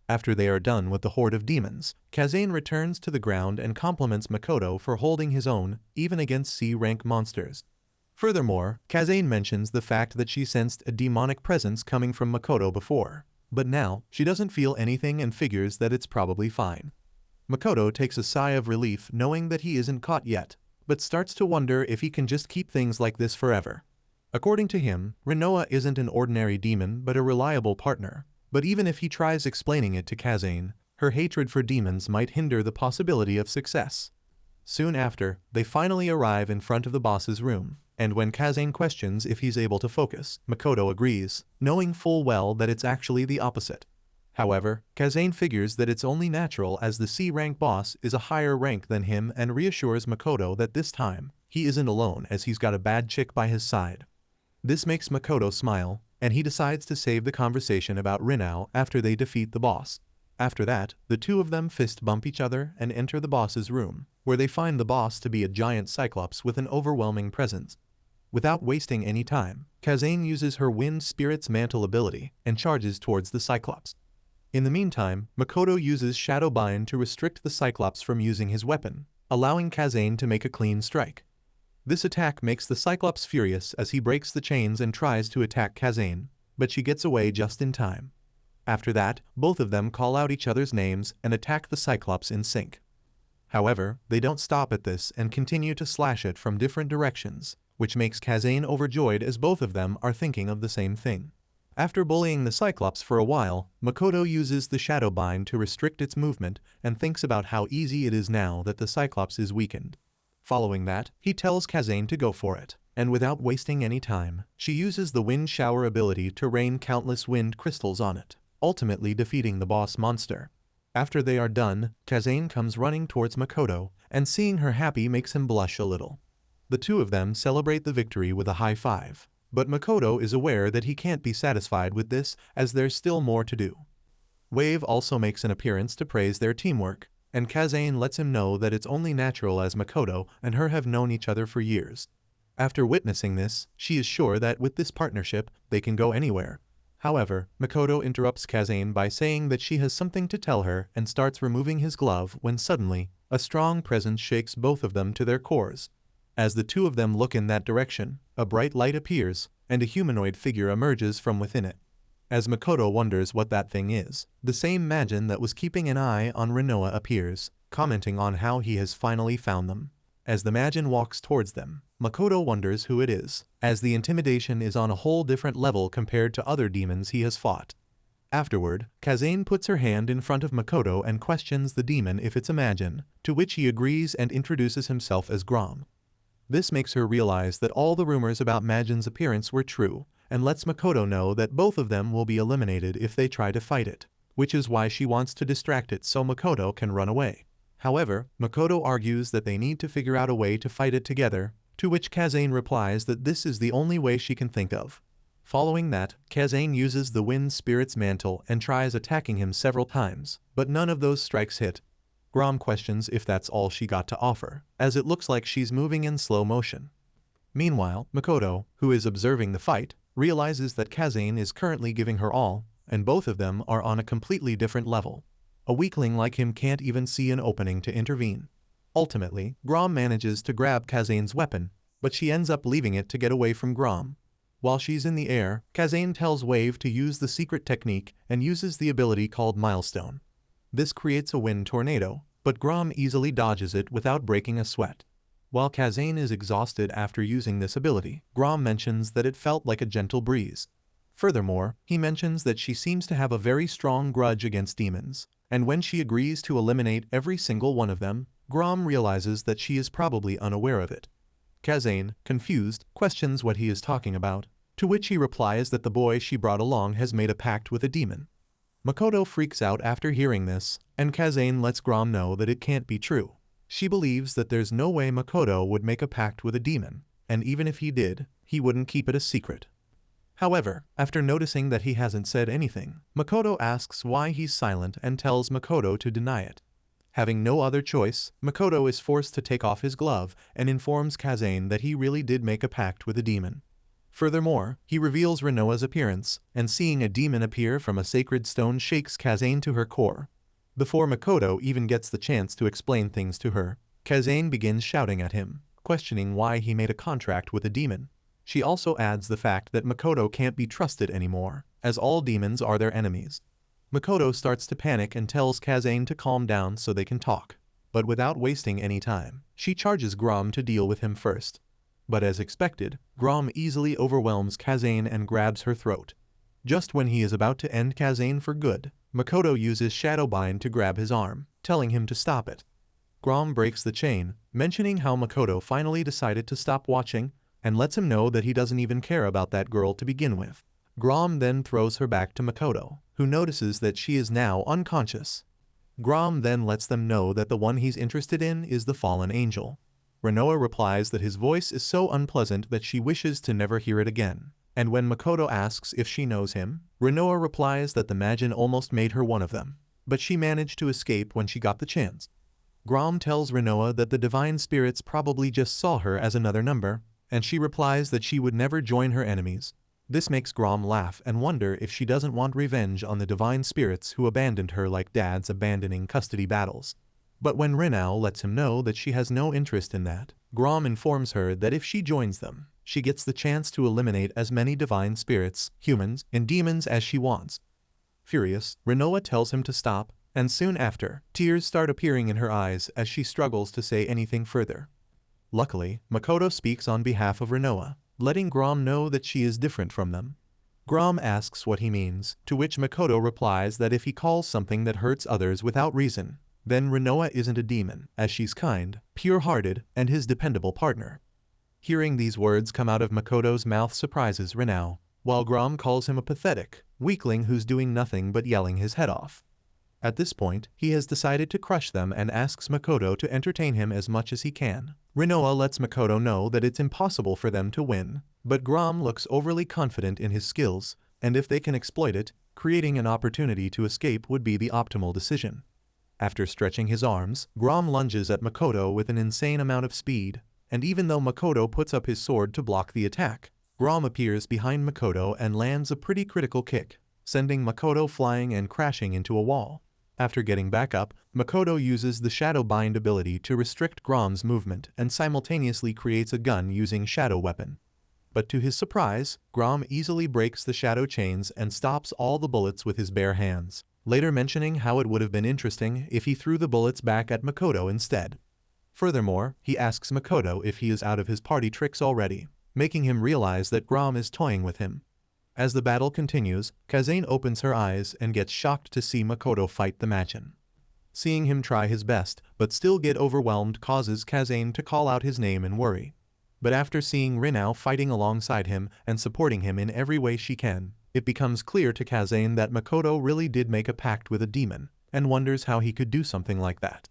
After they are done with the horde of demons, Kazane returns to the ground and compliments Makoto for holding his own, even against C-rank monsters. Furthermore, Kazane mentions the fact that she sensed a demonic presence coming from Makoto before, but now she doesn't feel anything and figures that it's probably fine. Makoto takes a sigh of relief knowing that he isn't caught yet, but starts to wonder if he can just keep things like this forever. According to him, Rinoa isn't an ordinary demon but a reliable partner. But even if he tries explaining it to Kazane, her hatred for demons might hinder the possibility of success. Soon after, they finally arrive in front of the boss's room, and when Kazane questions if he's able to focus, Makoto agrees, knowing full well that it's actually the opposite. However, Kazane figures that it's only natural as the C-rank boss is a higher rank than him and reassures Makoto that this time, he isn't alone as he's got a bad chick by his side. This makes Makoto smile, and he decides to save the conversation about Rinao after they defeat the boss. After that, the two of them fist bump each other and enter the boss's room, where they find the boss to be a giant cyclops with an overwhelming presence. Without wasting any time, Kazane uses her Wind Spirit's Mantle ability and charges towards the cyclops. In the meantime, Makoto uses Shadow Bind to restrict the cyclops from using his weapon, allowing Kazane to make a clean strike. This attack makes the cyclops furious as he breaks the chains and tries to attack Kazane, but she gets away just in time. After that, both of them call out each other's names and attack the cyclops in sync. However, they don't stop at this and continue to slash it from different directions, which makes Kazane overjoyed as both of them are thinking of the same thing. After bullying the cyclops for a while, Makoto uses the Shadow Bind to restrict its movement and thinks about how easy it is now that the cyclops is weakened. Following that, he tells Kazane to go for it, and without wasting any time, she uses the Wind Shower ability to rain countless wind crystals on it, ultimately defeating the boss monster. After they are done, Kazane comes running towards Makoto, and seeing her happy makes him blush a little. The two of them celebrate the victory with a high five, but Makoto is aware that he can't be satisfied with this as there's still more to do. Wave also makes an appearance to praise their teamwork, and Kazane lets him know that it's only natural as Makoto and her have known each other for years. After witnessing this, she is sure that with this partnership, they can go anywhere. However, Makoto interrupts Kazane by saying that she has something to tell her and starts removing his glove when suddenly, a strong presence shakes both of them to their cores. As the two of them look in that direction, a bright light appears, and a humanoid figure emerges from within it. As Makoto wonders what that thing is, the same Majin that was keeping an eye on Rinoa appears, commenting on how he has finally found them. As the Majin walks towards them, Makoto wonders who it is, as the intimidation is on a whole different level compared to other demons he has fought. Afterward, Kazane puts her hand in front of Makoto and questions the demon if it's a Majin, to which he agrees and introduces himself as Grom. This makes her realize that all the rumors about Majin's appearance were true, and lets Makoto know that both of them will be eliminated if they try to fight it, which is why she wants to distract it so Makoto can run away. However, Makoto argues that they need to figure out a way to fight it together, to which Kazane replies that this is the only way she can think of. Following that, Kazane uses the Wind Spirit's Mantle and tries attacking him several times, but none of those strikes hit. Grom questions if that's all she got to offer, as it looks like she's moving in slow motion. Meanwhile, Makoto, who is observing the fight, realizes that Kazane is currently giving her all, and both of them are on a completely different level. A weakling like him can't even see an opening to intervene. Ultimately, Grom manages to grab Kazane's weapon, but she ends up leaving it to get away from Grom. While she's in the air, Kazane tells Wave to use the secret technique and uses the ability called Milestone. This creates a wind tornado, but Grom easily dodges it without breaking a sweat. While Kazane is exhausted after using this ability, Grom mentions that it felt like a gentle breeze. Furthermore, he mentions that she seems to have a very strong grudge against demons, and when she agrees to eliminate every single one of them, Grom realizes that she is probably unaware of it. Kazane, confused, questions what he is talking about, to which he replies that the boy she brought along has made a pact with a demon. Makoto freaks out after hearing this, and Kazane lets Grom know that it can't be true. She believes that there's no way Makoto would make a pact with a demon, and even if he did, he wouldn't keep it a secret. However, after noticing that he hasn't said anything, Makoto asks why he's silent and tells Makoto to deny it. Having no other choice, Makoto is forced to take off his glove and informs Kazane that he really did make a pact with a demon. Furthermore, he reveals Rinoa's appearance, and seeing a demon appear from a sacred stone shakes Kazane to her core. Before Makoto even gets the chance to explain things to her, Kazane begins shouting at him, questioning why he made a contract with a demon. She also adds the fact that Makoto can't be trusted anymore, as all demons are their enemies. Makoto starts to panic and tells Kazane to calm down so they can talk, but without wasting any time, she charges Grom to deal with him first. But as expected, Grom easily overwhelms Kazane and grabs her throat. Just when he is about to end Kazane for good, Makoto uses Shadowbind to grab his arm, telling him to stop it. Grom breaks the chain, mentioning how Makoto finally decided to stop watching, and lets him know that he doesn't even care about that girl to begin with. Grom then throws her back to Makoto, who notices that she is now unconscious. Grom then lets them know that the one he's interested in is the fallen angel. Rinoa replies that his voice is so unpleasant that she wishes to never hear it again. And when Makoto asks if she knows him, Rinoa replies that the Majin almost made her one of them, but she managed to escape when she got the chance. Grom tells Rinoa that the divine spirits probably just saw her as another number, and she replies that she would never join her enemies. This makes Grom laugh and wonder if she doesn't want revenge on the divine spirits who abandoned her like dads abandoning custody battles. But when Rinao lets him know that she has no interest in that, Grom informs her that if she joins them, she gets the chance to eliminate as many divine spirits, humans, and demons as she wants. Furious, Rinoa tells him to stop, and soon after, tears start appearing in her eyes as she struggles to say anything further. Luckily, Makoto speaks on behalf of Rinoa, letting Grom know that she is different from them. Grom asks what he means, to which Makoto replies that if he calls something that hurts others without reason, then Rinoa isn't a demon, as she's kind, pure-hearted, and his dependable partner. Hearing these words come out of Makoto's mouth surprises Rinao, while Grom calls him a pathetic weakling who's doing nothing but yelling his head off. At this point, he has decided to crush them and asks Makoto to entertain him as much as he can. Rinoa lets Makoto know that it's impossible for them to win, but Grom looks overly confident in his skills, and if they can exploit it, creating an opportunity to escape would be the optimal decision. After stretching his arms, Grom lunges at Makoto with an insane amount of speed, and even though Makoto puts up his sword to block the attack, Grom appears behind Makoto and lands a pretty critical kick, sending Makoto flying and crashing into a wall. After getting back up, Makoto uses the Shadow Bind ability to restrict Grom's movement and simultaneously creates a gun using Shadow Weapon. But to his surprise, Grom easily breaks the shadow chains and stops all the bullets with his bare hands, later mentioning how it would have been interesting if he threw the bullets back at Makoto instead. Furthermore, he asks Makoto if he is out of his party tricks already, making him realize that Grom is toying with him. As the battle continues, Kazane opens her eyes and gets shocked to see Makoto fight the Majin. Seeing him try his best, but still get overwhelmed causes Kazane to call out his name in worry. But after seeing Rinao fighting alongside him and supporting him in every way she can, it becomes clear to Kazane that Makoto really did make a pact with a demon, and wonders how he could do something like that.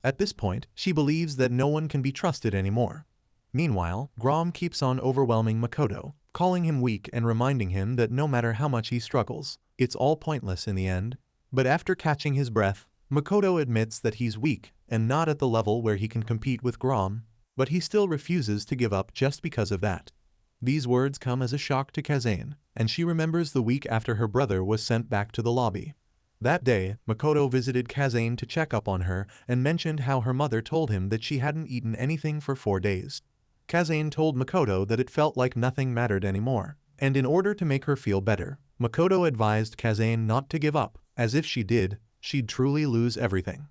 At this point, she believes that no one can be trusted anymore. Meanwhile, Grom keeps on overwhelming Makoto, calling him weak and reminding him that no matter how much he struggles, it's all pointless in the end. But after catching his breath, Makoto admits that he's weak and not at the level where he can compete with Grom, but he still refuses to give up just because of that. These words come as a shock to Kazane, and she remembers the week after her brother was sent back to the lobby. That day, Makoto visited Kazane to check up on her and mentioned how her mother told him that she hadn't eaten anything for 4 days. Kazane told Makoto that it felt like nothing mattered anymore, and in order to make her feel better, Makoto advised Kazane not to give up, as if she did, she'd truly lose everything.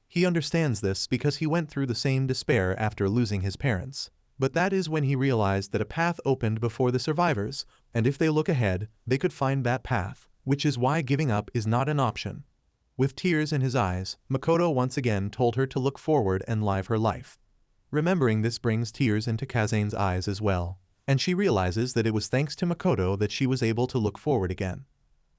He understands this because he went through the same despair after losing his parents, but that is when he realized that a path opened before the survivors, and if they look ahead, they could find that path, which is why giving up is not an option. With tears in his eyes, Makoto once again told her to look forward and live her life. Remembering this brings tears into Kazane's eyes as well, and she realizes that it was thanks to Makoto that she was able to look forward again.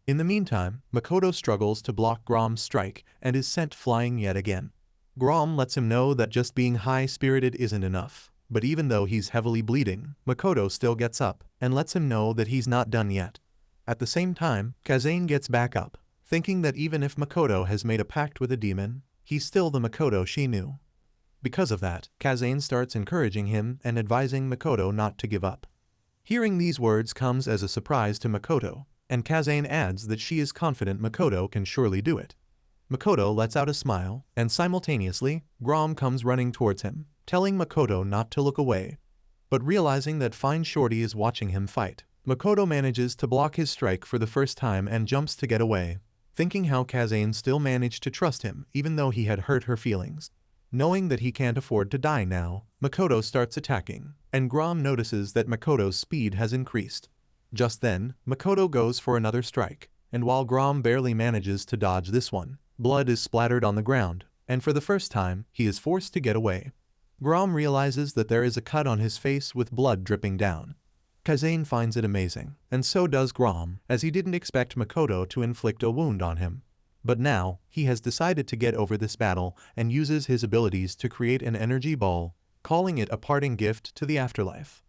In the meantime, Makoto struggles to block Grom's strike and is sent flying yet again. Grom lets him know that just being high-spirited isn't enough, but even though he's heavily bleeding, Makoto still gets up and lets him know that he's not done yet. At the same time, Kazane gets back up, thinking that even if Makoto has made a pact with a demon, he's still the Makoto she knew. Because of that, Kazane starts encouraging him and advising Makoto not to give up. Hearing these words comes as a surprise to Makoto, and Kazane adds that she is confident Makoto can surely do it. Makoto lets out a smile, and simultaneously, Grom comes running towards him, telling Makoto not to look away. But realizing that Fine Shorty is watching him fight, Makoto manages to block his strike for the first time and jumps to get away, thinking how Kazane still managed to trust him even though he had hurt her feelings. Knowing that he can't afford to die now, Makoto starts attacking, and Grom notices that Makoto's speed has increased. Just then, Makoto goes for another strike, and while Grom barely manages to dodge this one, blood is splattered on the ground, and for the first time, he is forced to get away. Grom realizes that there is a cut on his face with blood dripping down. Kazane finds it amazing, and so does Grom, as he didn't expect Makoto to inflict a wound on him. But now, he has decided to get over this battle and uses his abilities to create an energy ball, calling it a parting gift to the afterlife.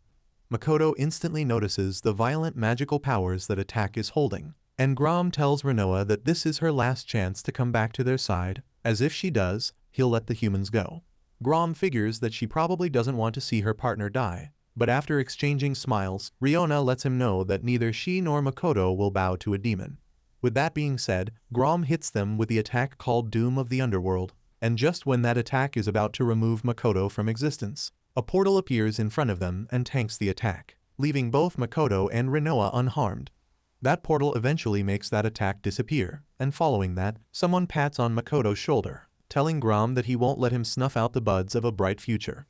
Makoto instantly notices the violent magical powers that Attack is holding, and Grom tells Rinoa that this is her last chance to come back to their side, as if she does, he'll let the humans go. Grom figures that she probably doesn't want to see her partner die, but after exchanging smiles, Riona lets him know that neither she nor Makoto will bow to a demon. With that being said, Grom hits them with the attack called Doom of the Underworld, and just when that attack is about to remove Makoto from existence, a portal appears in front of them and tanks the attack, leaving both Makoto and Rinoa unharmed. That portal eventually makes that attack disappear, and following that, someone pats on Makoto's shoulder, telling Grom that he won't let him snuff out the buds of a bright future.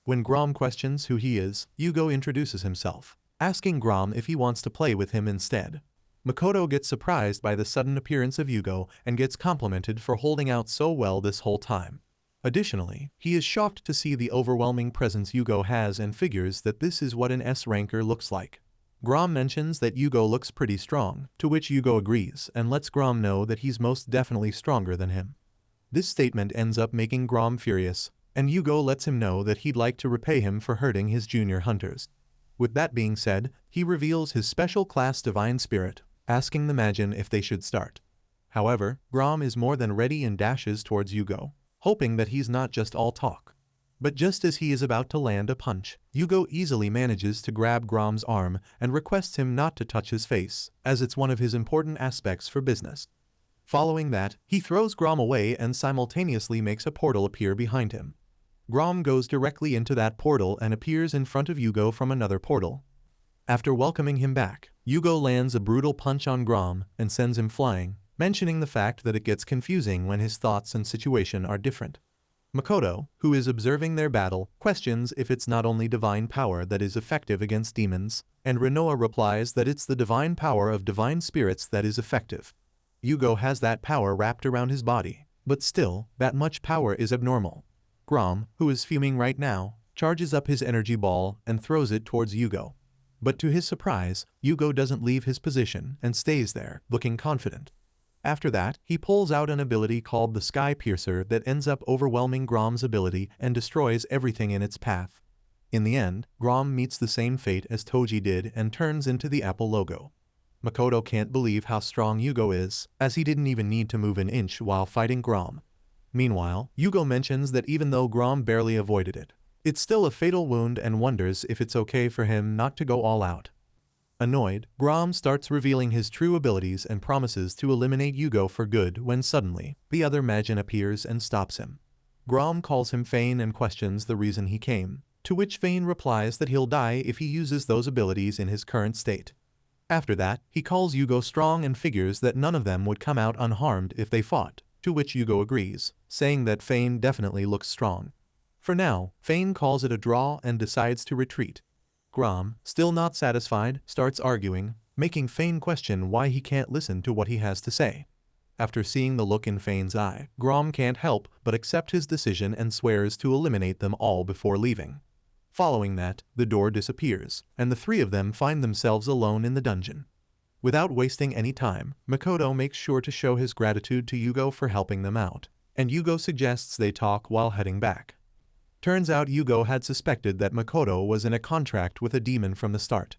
When Grom questions who he is, Yugo introduces himself, asking Grom if he wants to play with him instead. Makoto gets surprised by the sudden appearance of Yugo and gets complimented for holding out so well this whole time. Additionally, he is shocked to see the overwhelming presence Yugo has and figures that this is what an S-ranker looks like. Grom mentions that Yugo looks pretty strong, to which Yugo agrees and lets Grom know that he's most definitely stronger than him. This statement ends up making Grom furious, and Yugo lets him know that he'd like to repay him for hurting his junior hunters. With that being said, he reveals his special class Divine Spirit, asking the Majin if they should start. However, Grom is more than ready and dashes towards Yugo, hoping that he's not just all talk. But just as he is about to land a punch, Yugo easily manages to grab Grom's arm and requests him not to touch his face, as it's one of his important aspects for business. Following that, he throws Grom away and simultaneously makes a portal appear behind him. Grom goes directly into that portal and appears in front of Yugo from another portal. After welcoming him back, Yugo lands a brutal punch on Grom and sends him flying, mentioning the fact that it gets confusing when his thoughts and situation are different. Makoto, who is observing their battle, questions if it's not only divine power that is effective against demons, and Rinoa replies that it's the divine power of divine spirits that is effective. Yugo has that power wrapped around his body, but still, that much power is abnormal. Grom, who is fuming right now, charges up his energy ball and throws it towards Yugo. But to his surprise, Yugo doesn't leave his position and stays there, looking confident. After that, he pulls out an ability called the Sky Piercer that ends up overwhelming Grom's ability and destroys everything in its path. In the end, Grom meets the same fate as Toji did and turns into the Apple logo. Makoto can't believe how strong Yugo is, as he didn't even need to move an inch while fighting Grom. Meanwhile, Yugo mentions that even though Grom barely avoided it, it's still a fatal wound and wonders if it's okay for him not to go all out. Annoyed, Grom starts revealing his true abilities and promises to eliminate Yugo for good when suddenly, the other Majin appears and stops him. Grom calls him Fane and questions the reason he came, to which Fane replies that he'll die if he uses those abilities in his current state. After that, he calls Yugo strong and figures that none of them would come out unharmed if they fought, to which Yugo agrees, saying that Fane definitely looks strong. For now, Fane calls it a draw and decides to retreat. Grom, still not satisfied, starts arguing, making Fane question why he can't listen to what he has to say. After seeing the look in Fane's eye, Grom can't help but accept his decision and swears to eliminate them all before leaving. Following that, the door disappears, and the three of them find themselves alone in the dungeon. Without wasting any time, Makoto makes sure to show his gratitude to Yugo for helping them out, and Yugo suggests they talk while heading back. Turns out Yugo had suspected that Makoto was in a contract with a demon from the start.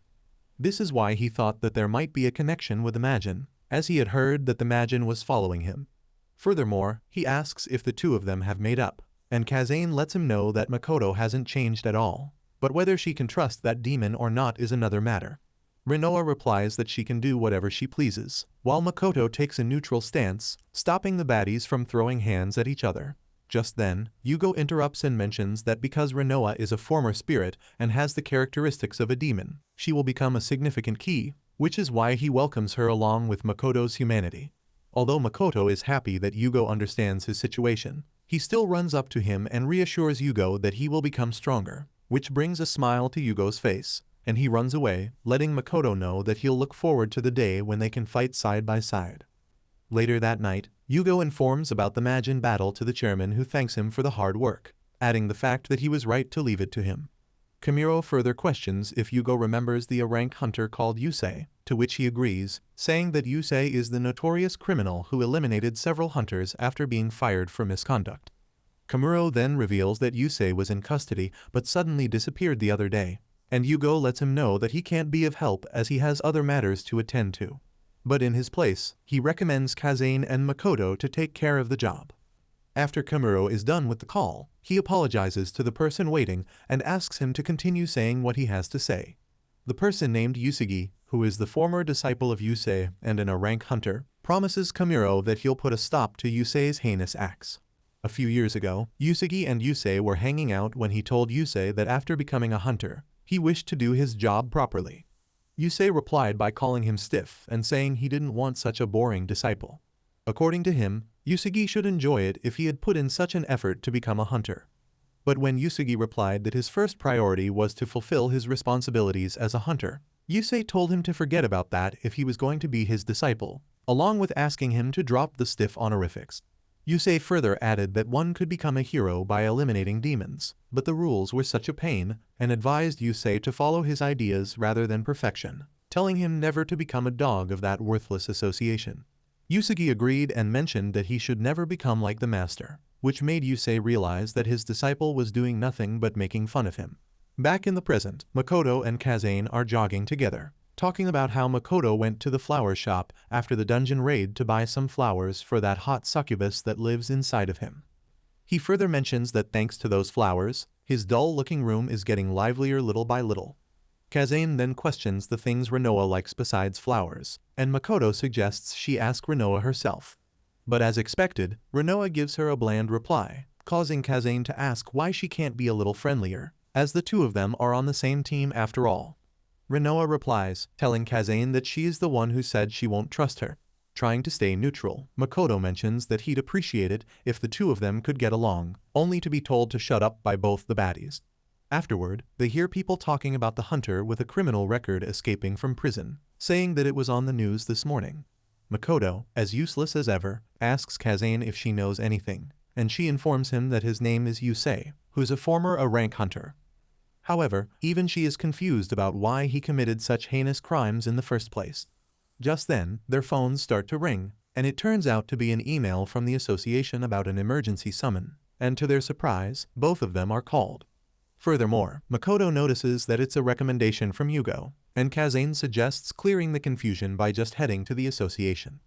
This is why he thought that there might be a connection with the Majin, as he had heard that the Majin was following him. Furthermore, he asks if the two of them have made up, and Kazane lets him know that Makoto hasn't changed at all, but whether she can trust that demon or not is another matter. Rinoa replies that she can do whatever she pleases, while Makoto takes a neutral stance, stopping the baddies from throwing hands at each other. Just then, Yugo interrupts and mentions that because Rinoa is a former spirit and has the characteristics of a demon, she will become a significant key, which is why he welcomes her along with Makoto's humanity. Although Makoto is happy that Yugo understands his situation, He still runs up to him and reassures Yugo that he will become stronger, which brings a smile to Yugo's face, and he runs away, letting Makoto know that he'll look forward to the day when they can fight side by side. Later that night, Yugo informs about the Majin battle to the chairman, who thanks him for the hard work, adding the fact that he was right to leave it to him. Kamuro further questions if Yugo remembers the rank hunter called Yusei, to which he agrees, saying that Yusei is the notorious criminal who eliminated several hunters after being fired for misconduct. Kamuro then reveals that Yusei was in custody but suddenly disappeared the other day, and Yugo lets him know that he can't be of help as he has other matters to attend to. But in his place, he recommends Kazane and Makoto to take care of the job. After Kamuro is done with the call, he apologizes to the person waiting and asks him to continue saying what he has to say. The person named Usagi, who is the former disciple of Yusei and an rank hunter, promises Kamuro that he'll put a stop to Yusei's heinous acts. A few years ago, Usagi and Yusei were hanging out when he told Yusei that after becoming a hunter, he wished to do his job properly. Yusei replied by calling him stiff and saying he didn't want such a boring disciple. According to him, Usagi should enjoy it if he had put in such an effort to become a hunter. But when Usagi replied that his first priority was to fulfill his responsibilities as a hunter, Yusei told him to forget about that if he was going to be his disciple, along with asking him to drop the stiff honorifics. Yusei further added that one could become a hero by eliminating demons, but the rules were such a pain, and advised Yusei to follow his ideas rather than perfection, telling him never to become a dog of that worthless association. Usagi agreed and mentioned that he should never become like the master, which made Yusei realize that his disciple was doing nothing but making fun of him. Back in the present, Makoto and Kazane are jogging together, talking about how Makoto went to the flower shop after the dungeon raid to buy some flowers for that hot succubus that lives inside of him. He further mentions that thanks to those flowers, his dull-looking room is getting livelier little by little. Kazane then questions the things Renoa likes besides flowers, and Makoto suggests she ask Renoa herself. But as expected, Renoa gives her a bland reply, causing Kazane to ask why she can't be a little friendlier, as the two of them are on the same team after all. Renoa replies, telling Kazane that she is the one who said she won't trust her. Trying to stay neutral, Makoto mentions that he'd appreciate it if the two of them could get along, only to be told to shut up by both the baddies. Afterward, they hear people talking about the hunter with a criminal record escaping from prison, saying that it was on the news this morning. Makoto, as useless as ever, asks Kazane if she knows anything, and she informs him that his name is Yusei, who's a former rank hunter. However, even she is confused about why he committed such heinous crimes in the first place. Just then, their phones start to ring, and it turns out to be an email from the association about an emergency summon, and to their surprise, both of them are called. Furthermore, Makoto notices that it's a recommendation from Yugo, and Kazane suggests clearing the confusion by just heading to the association.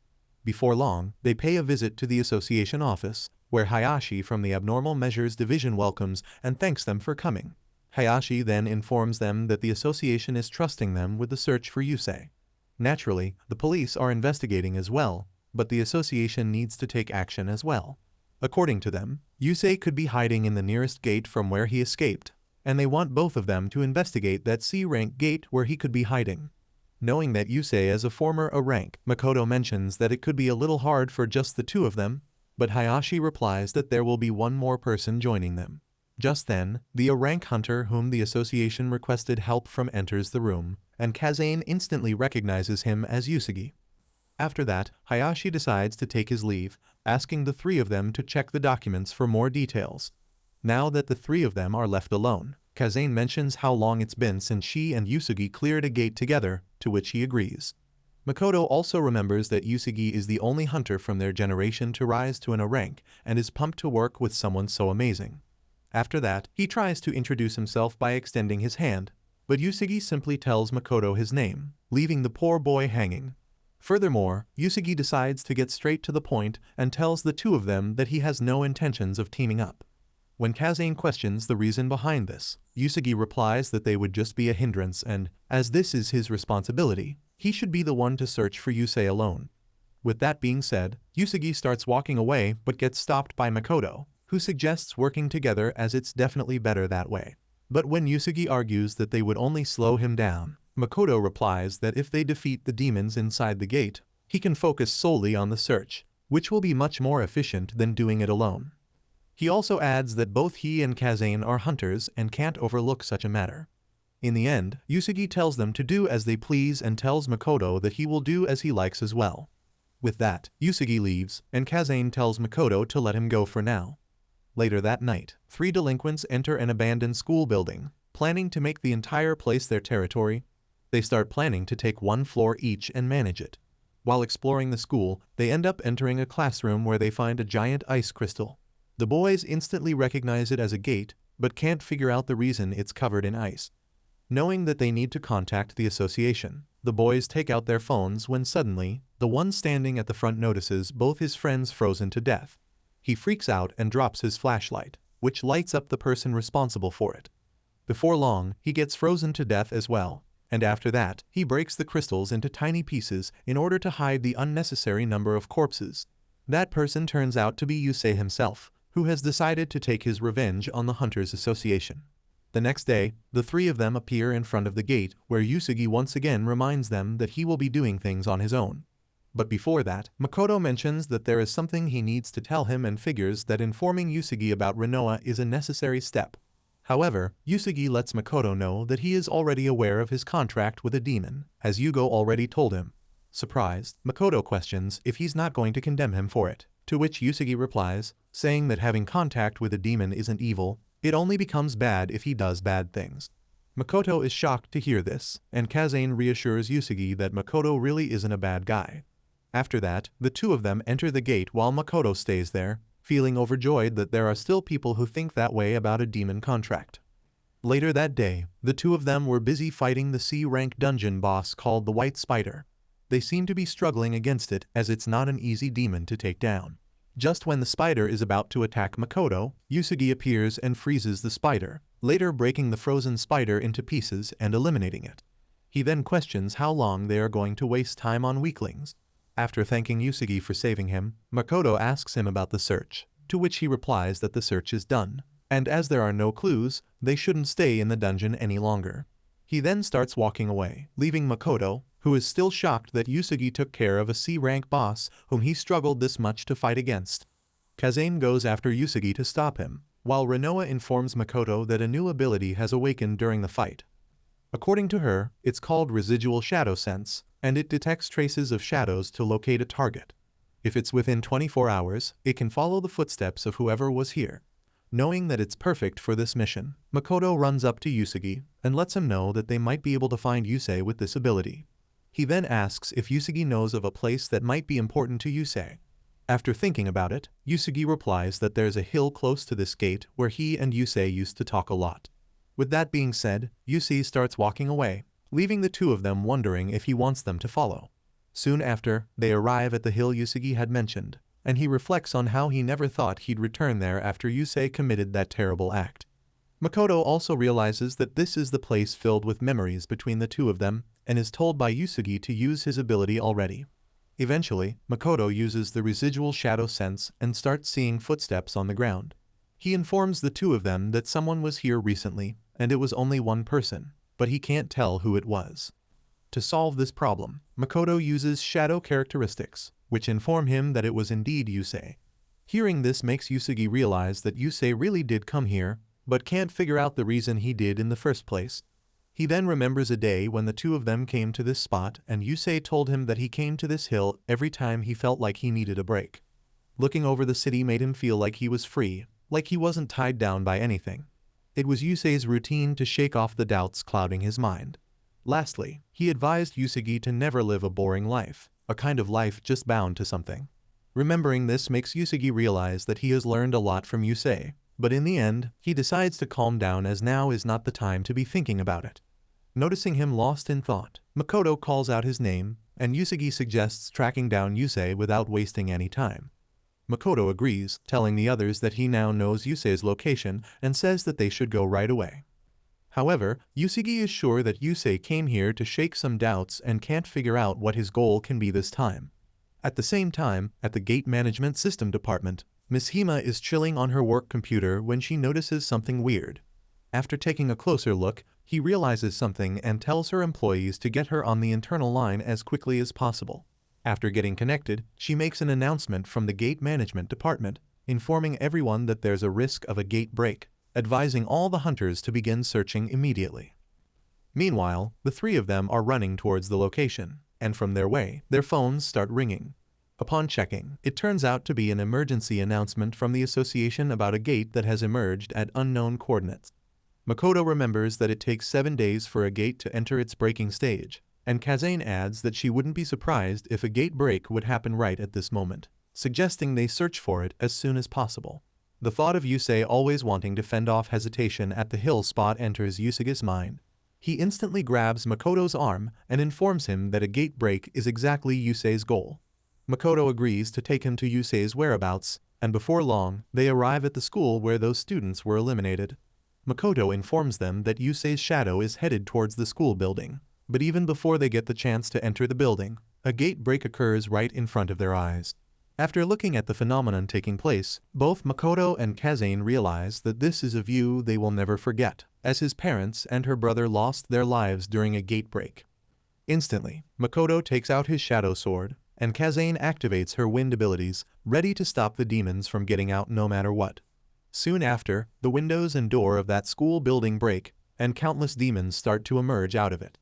Before long, they pay a visit to the association office, where Hayashi from the Abnormal Measures Division welcomes and thanks them for coming. Hayashi then informs them that the association is trusting them with the search for Yusei. Naturally, the police are investigating as well, but the association needs to take action as well. According to them, Yusei could be hiding in the nearest gate from where he escaped, and they want both of them to investigate that C-rank gate where he could be hiding. Knowing that Yusei is a former A-rank, Makoto mentions that it could be a little hard for just the two of them, but Hayashi replies that there will be one more person joining them. Just then, the A-rank hunter whom the association requested help from enters the room, and Kazane instantly recognizes him as Usagi. After that, Hayashi decides to take his leave, asking the three of them to check the documents for more details. Now that the three of them are left alone, Kazane mentions how long it's been since she and Usagi cleared a gate together, to which he agrees. Makoto also remembers that Usagi is the only hunter from their generation to rise to an A-rank and is pumped to work with someone so amazing. After that, he tries to introduce himself by extending his hand, but Usagi simply tells Makoto his name, leaving the poor boy hanging. Furthermore, Usagi decides to get straight to the point and tells the two of them that he has no intentions of teaming up. When Kazane questions the reason behind this, Usagi replies that they would just be a hindrance and, as this is his responsibility, he should be the one to search for Yusei alone. With that being said, Usagi starts walking away but gets stopped by Makoto, who suggests working together as it's definitely better that way. But when Usagi argues that they would only slow him down, Makoto replies that if they defeat the demons inside the gate, he can focus solely on the search, which will be much more efficient than doing it alone. He also adds that both he and Kazane are hunters and can't overlook such a matter. In the end, Yusugi tells them to do as they please and tells Makoto that he will do as he likes as well. With that, Yusugi leaves, and Kazane tells Makoto to let him go for now. Later that night, 3 delinquents enter an abandoned school building, planning to make the entire place their territory. They start planning to take 1 floor each and manage it. While exploring the school, they end up entering a classroom where they find a giant ice crystal. The boys instantly recognize it as a gate, but can't figure out the reason it's covered in ice. Knowing that they need to contact the association, the boys take out their phones when suddenly, the one standing at the front notices both his friends frozen to death. He freaks out and drops his flashlight, which lights up the person responsible for it. Before long, he gets frozen to death as well, and after that, he breaks the crystals into tiny pieces in order to hide the unnecessary number of corpses. That person turns out to be Yusei himself, who has decided to take his revenge on the Hunters Association. The next day, the 3 of them appear in front of the gate, where Yusugi once again reminds them that he will be doing things on his own. But before that, Makoto mentions that there is something he needs to tell him and figures that informing Yusugi about Rinoa is a necessary step. However, Yusugi lets Makoto know that he is already aware of his contract with a demon, as Yugo already told him. Surprised, Makoto questions if he's not going to condemn him for it, to which Yusugi replies, saying that having contact with a demon isn't evil, it only becomes bad if he does bad things. Makoto is shocked to hear this, and Kazane reassures Yusugi that Makoto really isn't a bad guy. After that, the 2 of them enter the gate while Makoto stays there, feeling overjoyed that there are still people who think that way about a demon contract. Later that day, the 2 of them were busy fighting the C-rank dungeon boss called the White Spider. They seem to be struggling against it as it's not an easy demon to take down. Just when the spider is about to attack Makoto, Yusugi appears and freezes the spider, later breaking the frozen spider into pieces and eliminating it. He then questions how long they are going to waste time on weaklings. After thanking Yusugi for saving him, Makoto asks him about the search, to which he replies that the search is done, and as there are no clues, they shouldn't stay in the dungeon any longer. He then starts walking away, leaving Makoto, who is still shocked that Yusugi took care of a C-rank boss whom he struggled this much to fight against. Kazane goes after Yusugi to stop him, while Rinoa informs Makoto that a new ability has awakened during the fight. According to her, it's called Residual Shadow Sense, and it detects traces of shadows to locate a target. If it's within 24 hours, it can follow the footsteps of whoever was here. Knowing that it's perfect for this mission, Makoto runs up to Yusugi and lets him know that they might be able to find Yusei with this ability. He then asks if Yusugi knows of a place that might be important to Yusei. After thinking about it, Yusugi replies that there's a hill close to this gate where he and Yusei used to talk a lot. With that being said, Yusei starts walking away, leaving the 2 of them wondering if he wants them to follow. Soon after, they arrive at the hill Yusugi had mentioned, and he reflects on how he never thought he'd return there after Yusei committed that terrible act. Makoto also realizes that this is the place filled with memories between the 2 of them, and is told by Yusugi to use his ability already. Eventually, Makoto uses the Residual Shadow Sense and starts seeing footsteps on the ground. He informs the 2 of them that someone was here recently, and it was only one person, but he can't tell who it was. To solve this problem, Makoto uses shadow characteristics, which inform him that it was indeed Yusei. Hearing this makes Yusugi realize that Yusei really did come here, but can't figure out the reason he did in the first place. He then remembers a day when the 2 of them came to this spot and Yusei told him that he came to this hill every time he felt like he needed a break. Looking over the city made him feel like he was free, like he wasn't tied down by anything. It was Yusei's routine to shake off the doubts clouding his mind. Lastly, he advised Yusugi to never live a boring life, a kind of life just bound to something. Remembering this makes Yusugi realize that he has learned a lot from Yusei, but in the end, he decides to calm down as now is not the time to be thinking about it. Noticing him lost in thought, Makoto calls out his name, and Yusugi suggests tracking down Yusei without wasting any time. Makoto agrees, telling the others that he now knows Yusei's location and says that they should go right away. However, Yusugi is sure that Yusei came here to shake some doubts and can't figure out what his goal can be this time. At the same time, at the Gate Management System Department, Miss Hima is chilling on her work computer when she notices something weird. After taking a closer look, he realizes something and tells her employees to get her on the internal line as quickly as possible. After getting connected, she makes an announcement from the Gate Management Department, informing everyone that there's a risk of a gate break, advising all the hunters to begin searching immediately. Meanwhile, the three of them are running towards the location, and from their way, their phones start ringing. Upon checking, it turns out to be an emergency announcement from the association about a gate that has emerged at unknown coordinates. Makoto remembers that it takes 7 days for a gate to enter its breaking stage, and Kazane adds that she wouldn't be surprised if a gate break would happen right at this moment, suggesting they search for it as soon as possible. The thought of Yusei always wanting to fend off hesitation at the hill spot enters Yusugi's mind. He instantly grabs Makoto's arm and informs him that a gate break is exactly Yusei's goal. Makoto agrees to take him to Yusei's whereabouts, and before long, they arrive at the school where those students were eliminated. Makoto informs them that Yusei's shadow is headed towards the school building, but even before they get the chance to enter the building, a gate break occurs right in front of their eyes. After looking at the phenomenon taking place, both Makoto and Kazane realize that this is a view they will never forget, as his parents and her brother lost their lives during a gate break. Instantly, Makoto takes out his shadow sword, and Kazane activates her wind abilities, ready to stop the demons from getting out no matter what. Soon after, the windows and door of that school building break, and countless demons start to emerge out of it.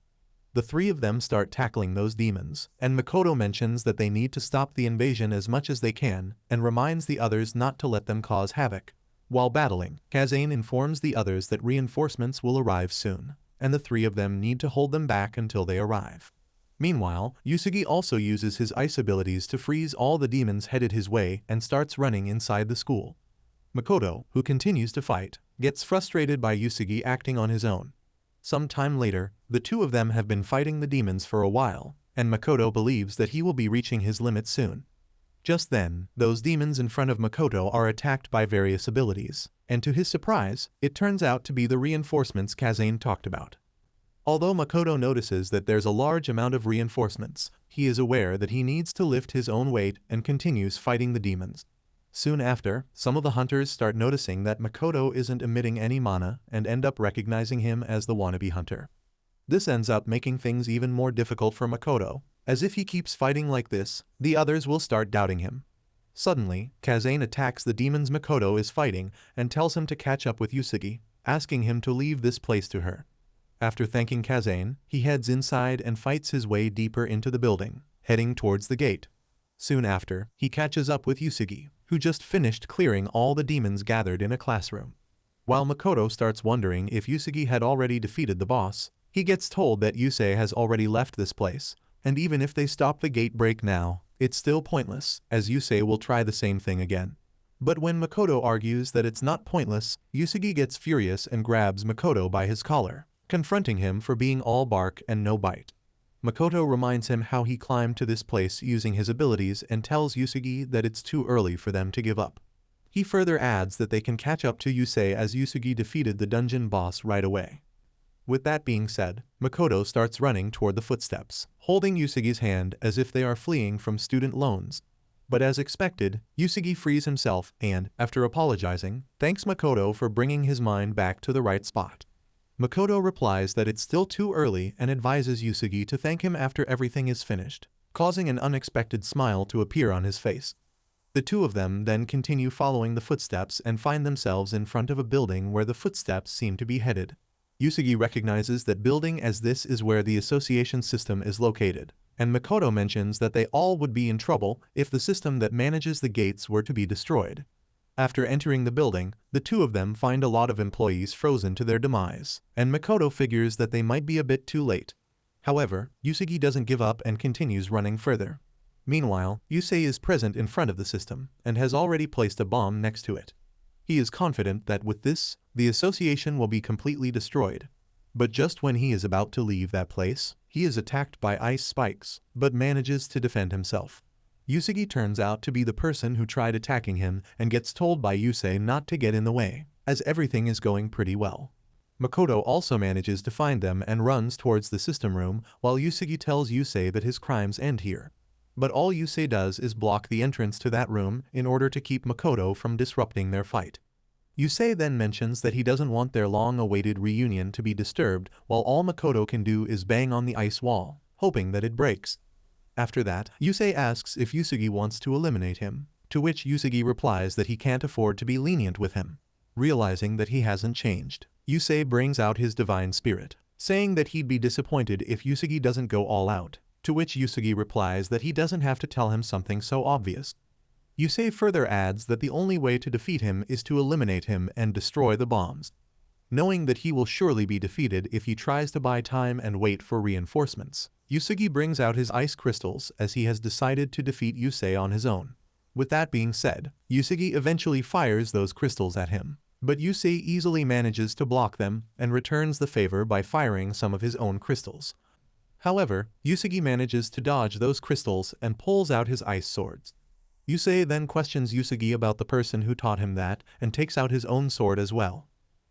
The three of them start tackling those demons, and Makoto mentions that they need to stop the invasion as much as they can, and reminds the others not to let them cause havoc. While battling, Kazane informs the others that reinforcements will arrive soon, and the three of them need to hold them back until they arrive. Meanwhile, Yusugi also uses his ice abilities to freeze all the demons headed his way and starts running inside the school. Makoto, who continues to fight, gets frustrated by Yusugi acting on his own. Some time later, the two of them have been fighting the demons for a while, and Makoto believes that he will be reaching his limit soon. Just then, those demons in front of Makoto are attacked by various abilities, and to his surprise, it turns out to be the reinforcements Kazane talked about. Although Makoto notices that there's a large amount of reinforcements, he is aware that he needs to lift his own weight and continues fighting the demons. Soon after, some of the hunters start noticing that Makoto isn't emitting any mana and end up recognizing him as the wannabe hunter. This ends up making things even more difficult for Makoto, as if he keeps fighting like this, the others will start doubting him. Suddenly, Kazane attacks the demons Makoto is fighting and tells him to catch up with Yusugi, asking him to leave this place to her. After thanking Kazane, he heads inside and fights his way deeper into the building, heading towards the gate. Soon after, he catches up with Yusugi, who just finished clearing all the demons gathered in a classroom. While Makoto starts wondering if Yusugi had already defeated the boss, he gets told that Yusei has already left this place, and even if they stop the gate break now, it's still pointless, as Yusei will try the same thing again. But when Makoto argues that it's not pointless, Yusugi gets furious and grabs Makoto by his collar, confronting him for being all bark and no bite. Makoto reminds him how he climbed to this place using his abilities and tells Yusugi that it's too early for them to give up. He further adds that they can catch up to Yusei as Yusugi defeated the dungeon boss right away. With that being said, Makoto starts running toward the footsteps, holding Yusugi's hand as if they are fleeing from student loans. But as expected, Yusugi frees himself and, after apologizing, thanks Makoto for bringing his mind back to the right spot. Makoto replies that it's still too early and advises Yusugi to thank him after everything is finished, causing an unexpected smile to appear on his face. The two of them then continue following the footsteps and find themselves in front of a building where the footsteps seem to be headed. Yusugi recognizes that building as this is where the association system is located, and Makoto mentions that they all would be in trouble if the system that manages the gates were to be destroyed. After entering the building, the two of them find a lot of employees frozen to their demise, and Makoto figures that they might be a bit too late. However, Yusugi doesn't give up and continues running further. Meanwhile, Yusei is present in front of the system and has already placed a bomb next to it. He is confident that with this, the association will be completely destroyed. But just when he is about to leave that place, he is attacked by ice spikes, but manages to defend himself. Yusugi turns out to be the person who tried attacking him and gets told by Yusei not to get in the way, as everything is going pretty well. Makoto also manages to find them and runs towards the system room while Yusugi tells Yusei that his crimes end here. But all Yusei does is block the entrance to that room in order to keep Makoto from disrupting their fight. Yusei then mentions that he doesn't want their long-awaited reunion to be disturbed while all Makoto can do is bang on the ice wall, hoping that it breaks. After that, Yusei asks if Yusugi wants to eliminate him, to which Yusugi replies that he can't afford to be lenient with him. Realizing that he hasn't changed, Yusei brings out his divine spirit, saying that he'd be disappointed if Yusugi doesn't go all out, to which Yusugi replies that he doesn't have to tell him something so obvious. Yusei further adds that the only way to defeat him is to eliminate him and destroy the bombs. Knowing that he will surely be defeated if he tries to buy time and wait for reinforcements, Yusugi brings out his ice crystals as he has decided to defeat Yusei on his own. With that being said, Yusugi eventually fires those crystals at him, but Yusei easily manages to block them and returns the favor by firing some of his own crystals. However, Yusugi manages to dodge those crystals and pulls out his ice swords. Yusei then questions Yusugi about the person who taught him that and takes out his own sword as well.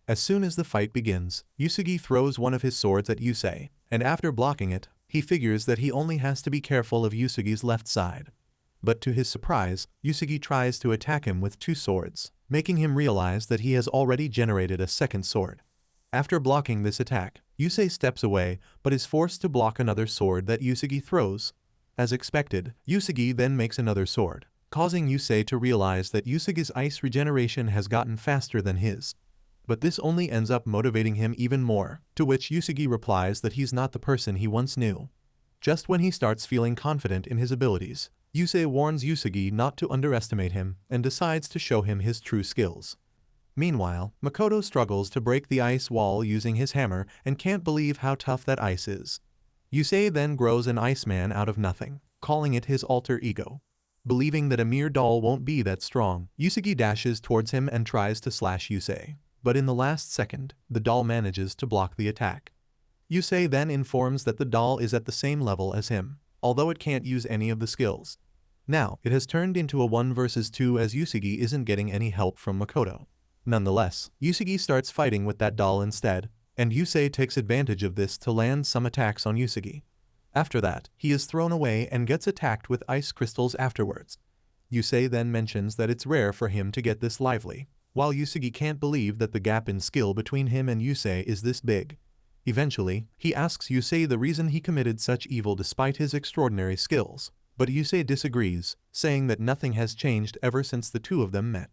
As soon as the fight begins, Yusugi throws one of his swords at Yusei, and after blocking it, he figures that he only has to be careful of Yusugi's left side. But to his surprise, Yusugi tries to attack him with two swords, making him realize that he has already generated a second sword. After blocking this attack, Yusei steps away but is forced to block another sword that Yusugi throws. As expected, Yusugi then makes another sword, causing Yusei to realize that Yusugi's ice regeneration has gotten faster than his. But this only ends up motivating him even more, to which Yusugi replies that he's not the person he once knew. Just when he starts feeling confident in his abilities, Yusei warns Yusugi not to underestimate him and decides to show him his true skills. Meanwhile, Makoto struggles to break the ice wall using his hammer and can't believe how tough that ice is. Yusei then grows an Iceman out of nothing, calling it his alter ego. Believing that a mere doll won't be that strong, Yusugi dashes towards him and tries to slash Yusei. But in the last second, the doll manages to block the attack. Yusei then informs that the doll is at the same level as him, although it can't use any of the skills. Now, it has turned into a 1 versus 2 as Yusugi isn't getting any help from Makoto. Nonetheless, Yusugi starts fighting with that doll instead, and Yusei takes advantage of this to land some attacks on Yusugi. After that, he is thrown away and gets attacked with ice crystals afterwards. Yusei then mentions that it's rare for him to get this lively, while Yusugi can't believe that the gap in skill between him and Yusei is this big. Eventually, he asks Yusei the reason he committed such evil despite his extraordinary skills, but Yusei disagrees, saying that nothing has changed ever since the two of them met.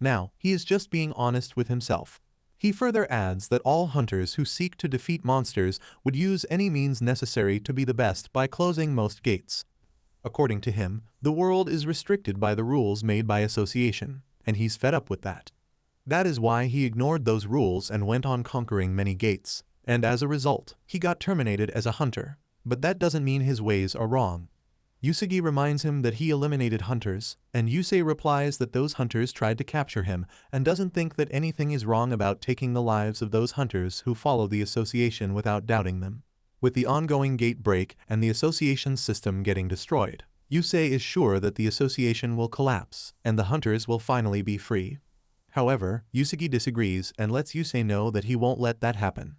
Now, he is just being honest with himself. He further adds that all hunters who seek to defeat monsters would use any means necessary to be the best by closing most gates. According to him, the world is restricted by the rules made by association, and he's fed up with that. That is why he ignored those rules and went on conquering many gates, and as a result, he got terminated as a hunter. But that doesn't mean his ways are wrong. Yusugi reminds him that he eliminated hunters, and Yusei replies that those hunters tried to capture him and doesn't think that anything is wrong about taking the lives of those hunters who follow the association without doubting them. With the ongoing gate break and the association system getting destroyed, Yusei is sure that the association will collapse and the hunters will finally be free. However, Yusugi disagrees and lets Yusei know that he won't let that happen.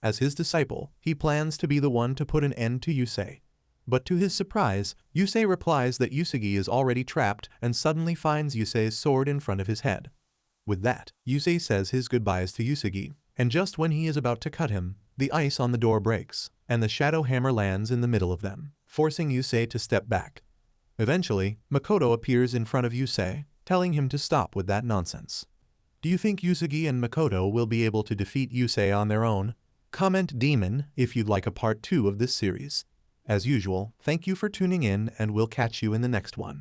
As his disciple, he plans to be the one to put an end to Yusei. But to his surprise, Yusei replies that Yusugi is already trapped and suddenly finds Yusei's sword in front of his head. With that, Yusei says his goodbyes to Yusugi, and just when he is about to cut him, the ice on the door breaks, and the shadow hammer lands in the middle of them, forcing Yusei to step back. Eventually, Makoto appears in front of Yusei, telling him to stop with that nonsense. Do you think Yusugi and Makoto will be able to defeat Yusei on their own? Comment Demon if you'd like a part 2 of this series. As usual, thank you for tuning in and we'll catch you in the next one.